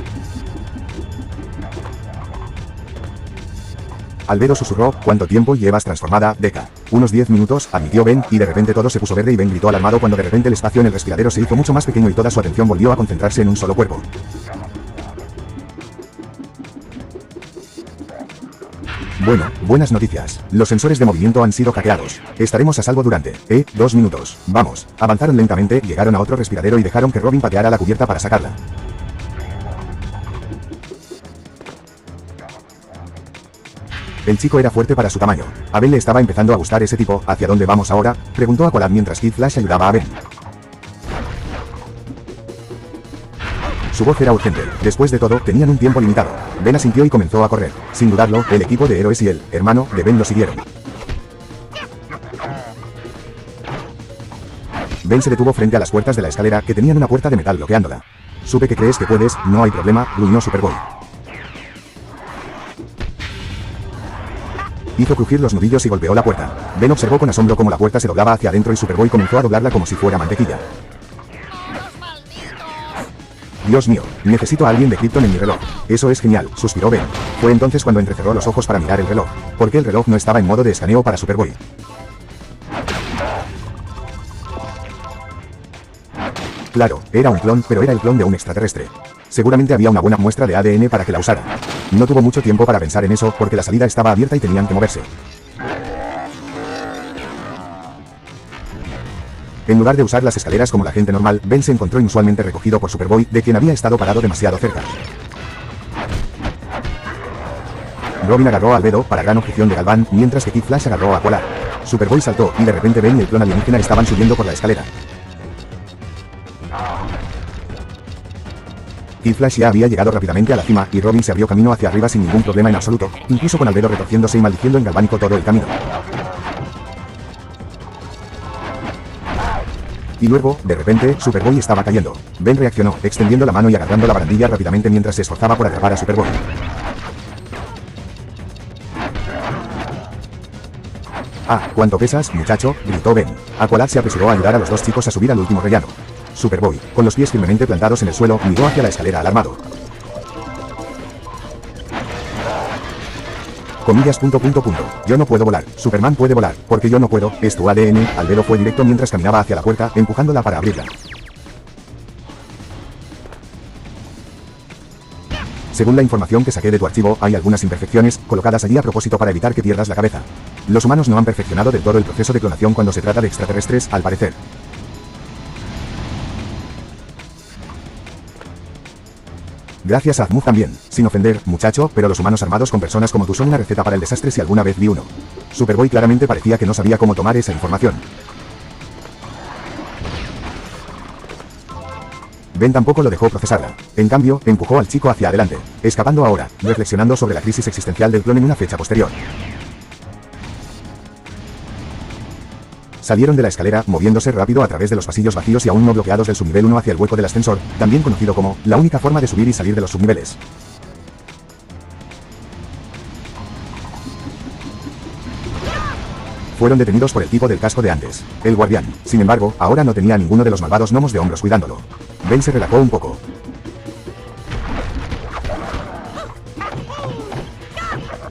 Albedo susurró, ¿cuánto tiempo llevas transformada, Deka? Unos 10 minutos, admitió Ben, y de repente todo se puso verde y Ben gritó alarmado cuando de repente el espacio en el respiradero se hizo mucho más pequeño y toda su atención volvió a concentrarse en un solo cuerpo. Bueno, buenas noticias. Los sensores de movimiento han sido hackeados. Estaremos a salvo durante, 2 minutos. Vamos. Avanzaron lentamente, llegaron a otro respiradero y dejaron que Robin pateara la cubierta para sacarla. El chico era fuerte para su tamaño. A Ben le estaba empezando a gustar ese tipo. ¿Hacia dónde vamos ahora?, preguntó Aqualad mientras Kid Flash ayudaba a Ben. Su voz era urgente. Después de todo, tenían un tiempo limitado. Ben asintió y comenzó a correr. Sin dudarlo, el equipo de héroes y el hermano de Ben lo siguieron. Ben se detuvo frente a las puertas de la escalera, que tenían una puerta de metal bloqueándola. Supe que crees que puedes, no hay problema, gruñó Superboy. Hizo crujir los nudillos y golpeó la puerta. Ben observó con asombro cómo la puerta se doblaba hacia adentro y Superboy comenzó a doblarla como si fuera mantequilla. Dios mío, necesito a alguien de Krypton en mi reloj. Eso es genial, suspiró Ben. Fue entonces cuando entrecerró los ojos para mirar el reloj. ¿Por qué el reloj no estaba en modo de escaneo para Superboy? Claro, era un clon, pero era el clon de un extraterrestre. Seguramente había una buena muestra de ADN para que la usara. No tuvo mucho tiempo para pensar en eso, porque la salida estaba abierta y tenían que moverse. En lugar de usar las escaleras como la gente normal, Ben se encontró inusualmente recogido por Superboy, de quien había estado parado demasiado cerca. Robin agarró a Albedo, para gran objeción de Galván, mientras que Kid Flash agarró a Aqualad. Superboy saltó, y de repente Ben y el clon alienígena estaban subiendo por la escalera. Kid Flash ya había llegado rápidamente a la cima, y Robin se abrió camino hacia arriba sin ningún problema en absoluto, incluso con Albedo retorciéndose y maldiciendo en galvánico todo el camino. Y luego, de repente, Superboy estaba cayendo. Ben reaccionó, extendiendo la mano y agarrando la barandilla rápidamente mientras se esforzaba por atrapar a Superboy. Ah, ¿cuánto pesas, muchacho?, gritó Ben. Aqualad se apresuró a ayudar a los dos chicos a subir al último rellano. Superboy, con los pies firmemente plantados en el suelo, miró hacia la escalera alarmado. Comillas. Yo no puedo volar. Superman puede volar, porque yo no puedo. Es tu ADN. Albedo fue directo mientras caminaba hacia la puerta, empujándola para abrirla. Según la información que saqué de tu archivo, hay algunas imperfecciones, colocadas allí a propósito para evitar que pierdas la cabeza. Los humanos no han perfeccionado del todo el proceso de clonación cuando se trata de extraterrestres, al parecer. Gracias a Azmuz también, sin ofender, muchacho, pero los humanos armados con personas como tú son una receta para el desastre si alguna vez vi uno. Superboy claramente parecía que no sabía cómo tomar esa información. Ben tampoco lo dejó procesarla. En cambio, empujó al chico hacia adelante, escapando ahora, reflexionando sobre la crisis existencial del clon en una fecha posterior. Salieron de la escalera, moviéndose rápido a través de los pasillos vacíos y aún no bloqueados del subnivel 1 hacia el hueco del ascensor, también conocido como la única forma de subir y salir de los subniveles. Fueron detenidos por el tipo del casco de antes, el guardián. Sin embargo, ahora no tenía a ninguno de los malvados gnomos de hombros cuidándolo. Ben se relajó un poco.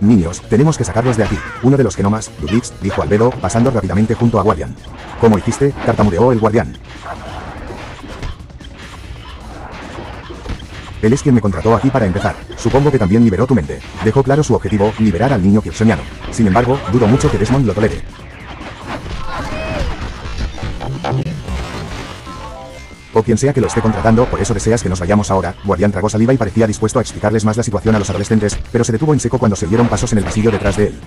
Niños, tenemos que sacarlos de aquí. Uno de los genomas, Ludwix, dijo Albedo, pasando rápidamente junto a Guardian. ¿Cómo hiciste?, tartamudeó el guardián. Él es quien me contrató aquí para empezar. Supongo que también liberó tu mente. Dejó claro su objetivo, liberar al niño kirsoniano. Sin embargo, dudo mucho que Desmond lo tolere. O quien sea que lo esté contratando, por eso deseas que nos vayamos ahora. Guardián tragó saliva y parecía dispuesto a explicarles más la situación a los adolescentes, pero se detuvo en seco cuando se oyeron pasos en el pasillo detrás de él.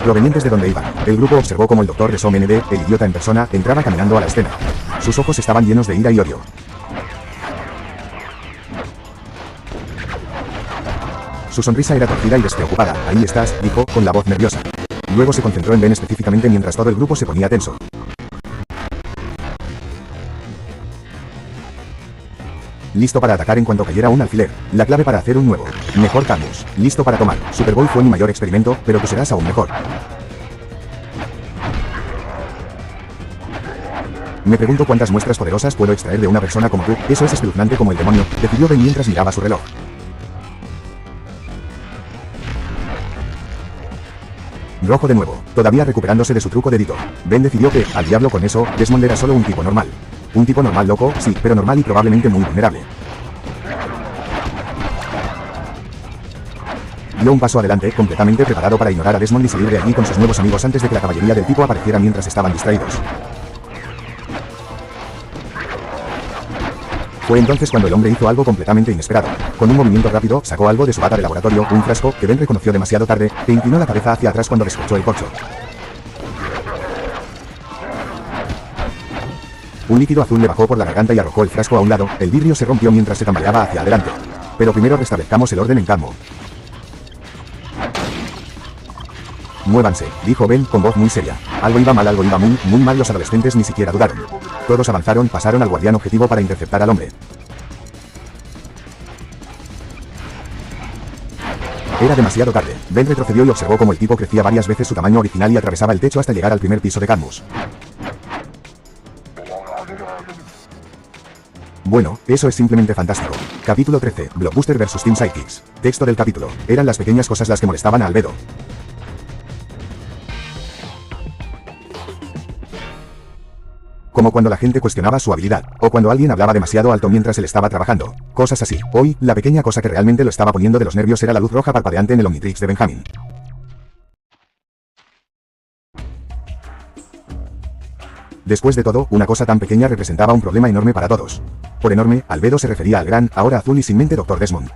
Provenientes de donde iban, el grupo observó como el doctor de SOMND, el idiota en persona, entraba caminando a la escena. Sus ojos estaban llenos de ira y odio. Su sonrisa era torcida y despreocupada. Ahí estás, dijo, con la voz nerviosa. Luego se concentró en Ben específicamente mientras todo el grupo se ponía tenso. Listo para atacar en cuanto cayera un alfiler. La clave para hacer un nuevo, mejor Camus. Listo para tomar. Superboy fue mi mayor experimento, pero tú serás aún mejor. Me pregunto cuántas muestras poderosas puedo extraer de una persona como tú. Eso es espeluznante como el demonio, decidió Ben mientras miraba su reloj. Rojo de nuevo, todavía recuperándose de su truco de Dito. Ben decidió que, al diablo con eso, Desmond era solo un tipo normal. Un tipo normal loco, sí, pero normal y probablemente muy vulnerable. Dio un paso adelante, completamente preparado para ignorar a Desmond y salir de allí con sus nuevos amigos antes de que la caballería del tipo apareciera mientras estaban distraídos. Fue entonces cuando el hombre hizo algo completamente inesperado. Con un movimiento rápido, sacó algo de su bata de laboratorio, un frasco, que Ben reconoció demasiado tarde, e inclinó la cabeza hacia atrás cuando descorchó el corcho. Un líquido azul le bajó por la garganta y arrojó el frasco a un lado, el vidrio se rompió mientras se tambaleaba hacia adelante. Pero primero restablezcamos el orden en calmo. Muévanse, dijo Ben con voz muy seria. Algo iba muy mal. Los adolescentes ni siquiera dudaron. Todos avanzaron, pasaron al guardián objetivo para interceptar al hombre. Era demasiado tarde. Ben retrocedió y observó cómo el tipo crecía varias veces su tamaño original y atravesaba el techo hasta llegar al primer piso de Cadmus. Bueno, eso es simplemente fantástico. Capítulo 13, Blockbuster vs Team Sidekicks. Texto del capítulo. Eran las pequeñas cosas las que molestaban a Albedo. Como cuando la gente cuestionaba su habilidad, o cuando alguien hablaba demasiado alto mientras él estaba trabajando. Cosas así. Hoy, la pequeña cosa que realmente lo estaba poniendo de los nervios era la luz roja parpadeante en el Omnitrix de Benjamin. Después de todo, una cosa tan pequeña representaba un problema enorme para todos. Por enorme, Albedo se refería al gran, ahora azul y sin mente Dr. Desmond.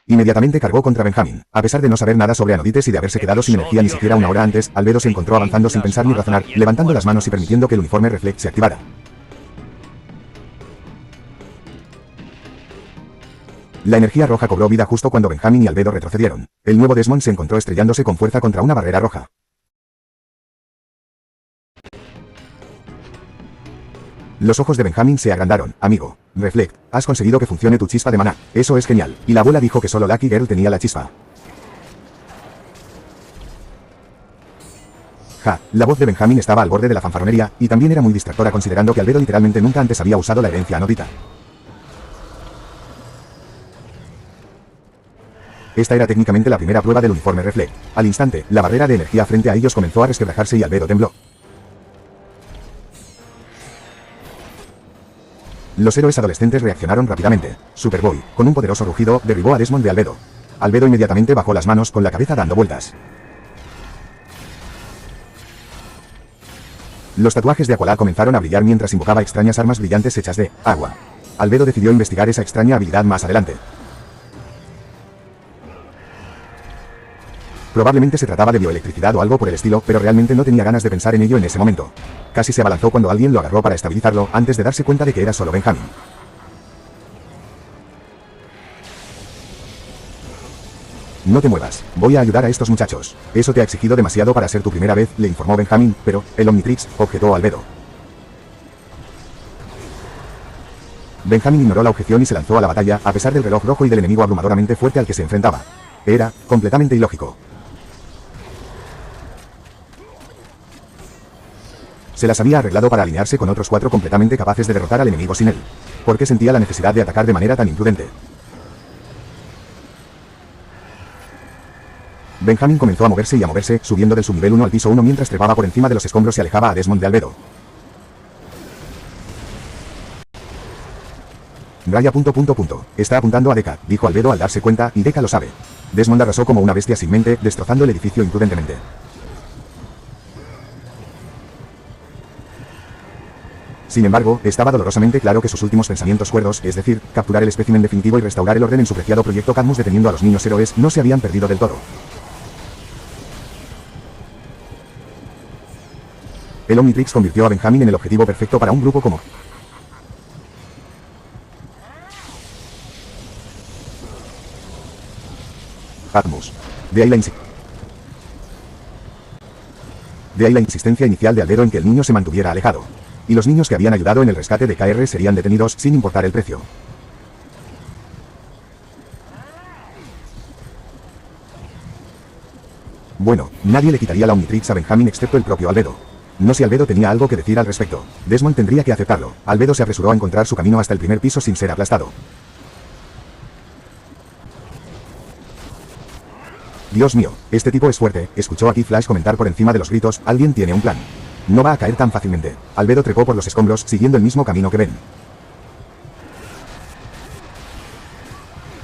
Inmediatamente cargó contra Benjamin. A pesar de no saber nada sobre Anodites y de haberse quedado sin energía ni siquiera una hora antes, Albedo se encontró avanzando sin pensar ni razonar, levantando las manos y permitiendo que el uniforme Reflect se activara. La energía roja cobró vida justo cuando Benjamin y Albedo retrocedieron. El nuevo Desmond se encontró estrellándose con fuerza contra una barrera roja. Los ojos de Benjamin se agrandaron. Amigo, Reflect, has conseguido que funcione tu chispa de maná. Eso es genial. Y la abuela dijo que solo Lucky Girl tenía la chispa. Ja, la voz de Benjamin estaba al borde de la fanfarronería, y también era muy distractora considerando que Albedo literalmente nunca antes había usado la herencia anodita. Esta era técnicamente la primera prueba del uniforme Reflect. Al instante, la barrera de energía frente a ellos comenzó a resquebrajarse y Albedo tembló. Los héroes adolescentes reaccionaron rápidamente. Superboy, con un poderoso rugido, derribó a Desmond de Albedo. Albedo inmediatamente bajó las manos con la cabeza dando vueltas. Los tatuajes de Aqualad comenzaron a brillar mientras invocaba extrañas armas brillantes hechas de agua. Albedo decidió investigar esa extraña habilidad más adelante. Probablemente se trataba de bioelectricidad o algo por el estilo, pero realmente no tenía ganas de pensar en ello en ese momento. Casi se abalanzó cuando alguien lo agarró para estabilizarlo, antes de darse cuenta de que era solo Benjamin. No te muevas, voy a ayudar a estos muchachos. Eso te ha exigido demasiado para ser tu primera vez, le informó Benjamin, pero, el Omnitrix, objetó Albedo. Benjamin ignoró la objeción y se lanzó a la batalla, a pesar del reloj rojo y del enemigo abrumadoramente fuerte al que se enfrentaba. Era, completamente ilógico. Se las había arreglado para alinearse con otros 4 completamente capaces de derrotar al enemigo sin él. ¿Por qué sentía la necesidad de atacar de manera tan imprudente? Benjamin comenzó a moverse y a moverse, subiendo del subnivel 1 al piso 1 mientras trepaba por encima de los escombros y alejaba a Desmond de Albedo. Raya ... Está apuntando a Deca, dijo Albedo al darse cuenta, y Deca lo sabe. Desmond arrasó como una bestia sin mente, destrozando el edificio imprudentemente. Sin embargo, estaba dolorosamente claro que sus últimos pensamientos cuerdos, es decir, capturar el espécimen definitivo y restaurar el orden en su preciado proyecto Cadmus deteniendo a los niños héroes, no se habían perdido del todo. El Omnitrix convirtió a Benjamin en el objetivo perfecto para un grupo como Cadmus. De ahí la insistencia inicial de Albedo en que el niño se mantuviera alejado. Y los niños que habían ayudado en el rescate de KR serían detenidos sin importar el precio. Bueno, nadie le quitaría la Omnitrix a Benjamin excepto el propio Albedo. No si Albedo tenía algo que decir al respecto. Desmond tendría que aceptarlo. Albedo se apresuró a encontrar su camino hasta el primer piso sin ser aplastado. Dios mío, este tipo es fuerte, escuchó a Kid Flash comentar por encima de los gritos, alguien tiene un plan. No va a caer tan fácilmente. Albedo trepó por los escombros, siguiendo el mismo camino que Ben.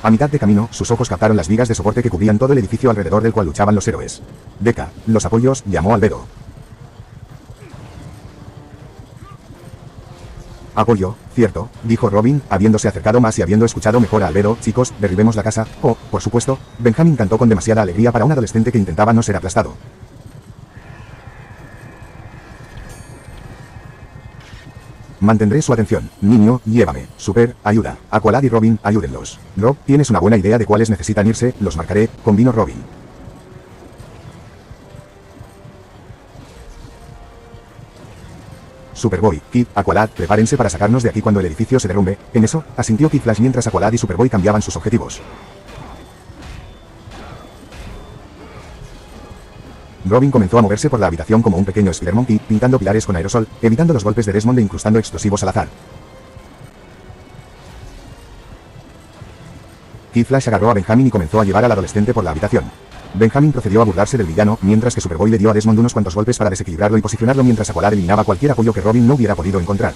A mitad de camino, sus ojos captaron las vigas de soporte que cubrían todo el edificio alrededor del cual luchaban los héroes. Deca, los apoyos, llamó Albedo. Apoyo, cierto, dijo Robin, habiéndose acercado más y habiendo escuchado mejor a Albedo. Chicos, derribemos la casa. Oh, por supuesto, Benjamin cantó con demasiada alegría para un adolescente que intentaba no ser aplastado. Mantendré su atención. Niño, llévame. Super, ayuda. Aqualad y Robin, ayúdenlos. Rob, tienes una buena idea de cuáles necesitan irse, los marcaré, convino Robin. Superboy, Kid, Aqualad, prepárense para sacarnos de aquí cuando el edificio se derrumbe. En eso, asintió Kid Flash mientras Aqualad y Superboy cambiaban sus objetivos. Robin comenzó a moverse por la habitación como un pequeño Spider Monkey, pintando pilares con aerosol, evitando los golpes de Desmond e incrustando explosivos al azar. Kid Flash agarró a Benjamin y comenzó a llevar al adolescente por la habitación. Benjamin procedió a burlarse del villano, mientras que Superboy le dio a Desmond unos cuantos golpes para desequilibrarlo y posicionarlo mientras Aqualad eliminaba cualquier apoyo que Robin no hubiera podido encontrar.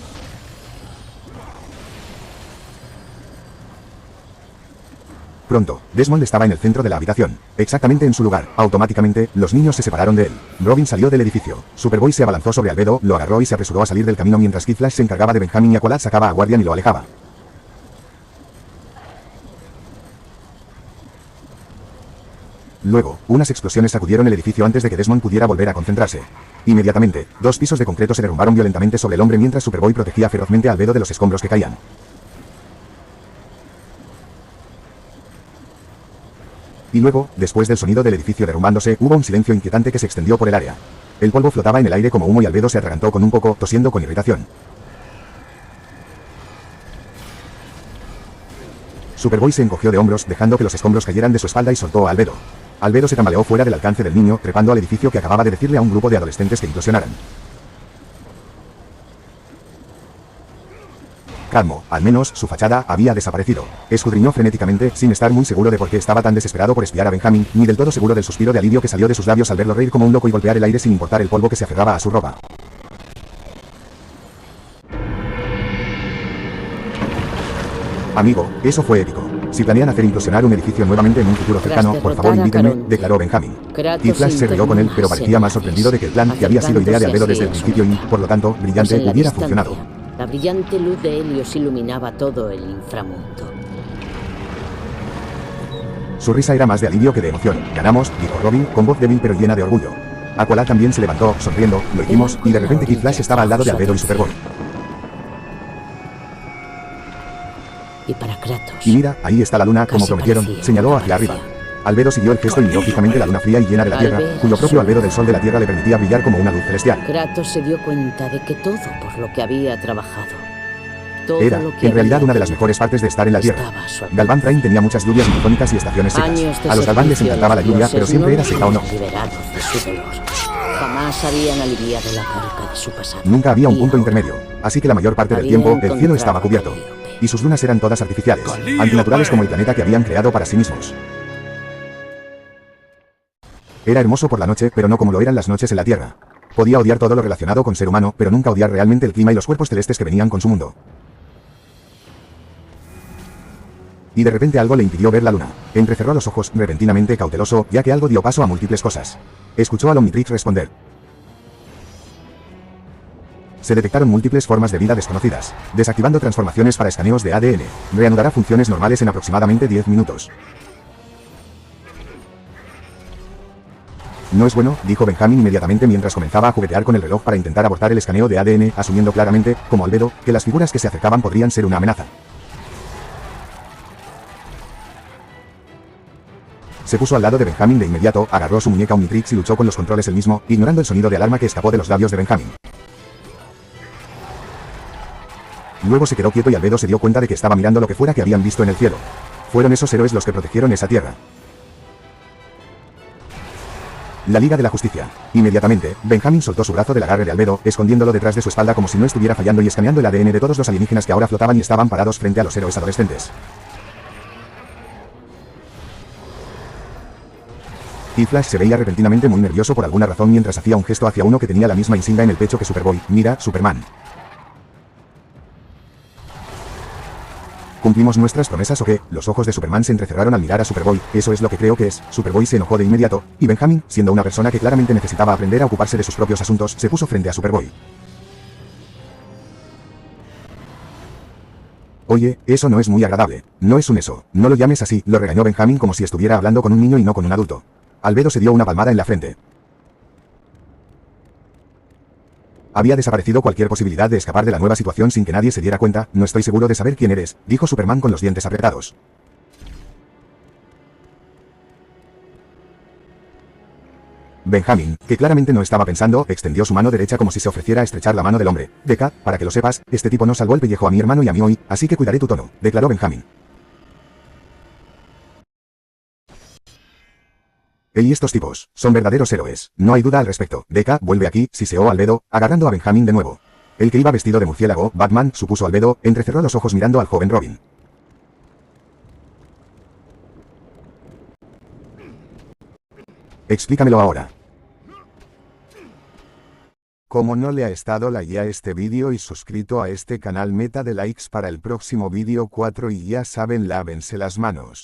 Pronto, Desmond estaba en el centro de la habitación, exactamente en su lugar. Automáticamente, los niños se separaron de él. Robin salió del edificio. Superboy se abalanzó sobre Albedo, lo agarró y se apresuró a salir del camino mientras Kid Flash se encargaba de Benjamin y Aqualad sacaba a Guardian y lo alejaba. Luego, unas explosiones sacudieron el edificio antes de que Desmond pudiera volver a concentrarse. Inmediatamente, 2 pisos de concreto se derrumbaron violentamente sobre el hombre mientras Superboy protegía ferozmente a Albedo de los escombros que caían. Y luego, después del sonido del edificio derrumbándose, hubo un silencio inquietante que se extendió por el área. El polvo flotaba en el aire como humo y Albedo se atragantó con un poco, tosiendo con irritación. Superboy se encogió de hombros, dejando que los escombros cayeran de su espalda y soltó a Albedo. Albedo se tambaleó fuera del alcance del niño, trepando al edificio que acababa de decirle a un grupo de adolescentes que implosionaran. Calmo, al menos, su fachada había desaparecido. Escudriñó frenéticamente, sin estar muy seguro de por qué estaba tan desesperado por espiar a Benjamin, ni del todo seguro del suspiro de alivio que salió de sus labios al verlo reír como un loco y golpear el aire sin importar el polvo que se aferraba a su ropa. Amigo, eso fue épico. Si planean hacer implosionar un edificio nuevamente en un futuro cercano, por favor invítenme, declaró Benjamin. Kid Flash se rió con él, pero parecía más sorprendido de que el plan, que había sido idea de Albedo desde el principio y, por lo tanto, brillante, hubiera funcionado. La brillante luz de Helios iluminaba todo el inframundo. Su risa era más de alivio que de emoción. Ganamos, dijo Robin, con voz débil pero llena de orgullo. Aqualad también se levantó, sonriendo, lo hicimos, y de repente Kid Flash estaba al lado de Albedo y Superboy. Y para Kratos. Y mira, ahí está la luna, como prometieron, señaló hacia arriba. Albedo siguió el gesto y miró fijamente la luna fría y llena de la Tierra, cuyo propio albedo del sol de la Tierra le permitía brillar como una luz celestial. Kratos se dio cuenta de que todo por lo que había trabajado, todo Era, lo que en realidad, había una de las tenido, mejores partes de estar en la Tierra. estaba a su alcance. Galvan Prime tenía muchas lluvias monzónicas y estaciones secas. Años de A los Galvan les servicio a encantaba la los lluvia, dioses pero siempre no era seca o no. los liberados de su dolor. Jamás habían aliviado la carga de su pasado. Nunca había un Y punto ahora intermedio, así que la mayor parte del había tiempo, el cielo estaba encontrado cubierto. Calíope. Y sus lunas eran todas artificiales, antinaturales como el planeta que habían creado para sí mismos. Era hermoso por la noche, pero no como lo eran las noches en la Tierra. Podía odiar todo lo relacionado con ser humano, pero nunca odiar realmente el clima y los cuerpos celestes que venían con su mundo. Y de repente algo le impidió ver la luna. Entrecerró los ojos, repentinamente cauteloso, ya que algo dio paso a múltiples cosas. Escuchó al Omnitrix responder. Se detectaron múltiples formas de vida desconocidas, desactivando transformaciones para escaneos de ADN. Reanudará funciones normales en aproximadamente 10 minutos. No es bueno, dijo Benjamin inmediatamente mientras comenzaba a juguetear con el reloj para intentar abortar el escaneo de ADN, asumiendo claramente, como Albedo, que las figuras que se acercaban podrían ser una amenaza. Se puso al lado de Benjamin de inmediato, agarró su muñeca Omnitrix y luchó con los controles él mismo, ignorando el sonido de alarma que escapó de los labios de Benjamin. Luego se quedó quieto y Albedo se dio cuenta de que estaba mirando lo que fuera que habían visto en el cielo. Fueron esos héroes los que protegieron esa tierra. La Liga de la Justicia. Inmediatamente, Benjamin soltó su brazo del agarre de Albedo, escondiéndolo detrás de su espalda como si no estuviera fallando y escaneando el ADN de todos los alienígenas que ahora flotaban y estaban parados frente a los héroes adolescentes. Kid Flash se veía repentinamente muy nervioso por alguna razón mientras hacía un gesto hacia uno que tenía la misma insignia en el pecho que Superboy. Mira, Superman. ¿Cumplimos nuestras promesas o qué? Los ojos de Superman se entrecerraron al mirar a Superboy. Eso es lo que creo que es. Superboy se enojó de inmediato, y Benjamin, siendo una persona que claramente necesitaba aprender a ocuparse de sus propios asuntos, se puso frente a Superboy. Oye, eso no es muy agradable. No es un eso. No lo llames así, lo regañó Benjamin como si estuviera hablando con un niño y no con un adulto. Albedo se dio una palmada en la frente. Había desaparecido cualquier posibilidad de escapar de la nueva situación sin que nadie se diera cuenta. No estoy seguro de saber quién eres, dijo Superman con los dientes apretados. Benjamin, que claramente no estaba pensando, extendió su mano derecha como si se ofreciera a estrechar la mano del hombre. Deca, para que lo sepas, este tipo no salvó el pellejo a mi hermano y a mí hoy, así que cuidaré tu tono, declaró Benjamin. Él y estos tipos son verdaderos héroes, no hay duda al respecto. Deca, vuelve aquí, siseó Albedo, agarrando a Benjamin de nuevo. El que iba vestido de murciélago, Batman, supuso Albedo, entrecerró los ojos mirando al joven Robin. Explícamelo ahora. Como no le ha estado like a este vídeo y suscrito a este canal, meta de likes para el próximo vídeo 4 y ya saben, lávense las manos.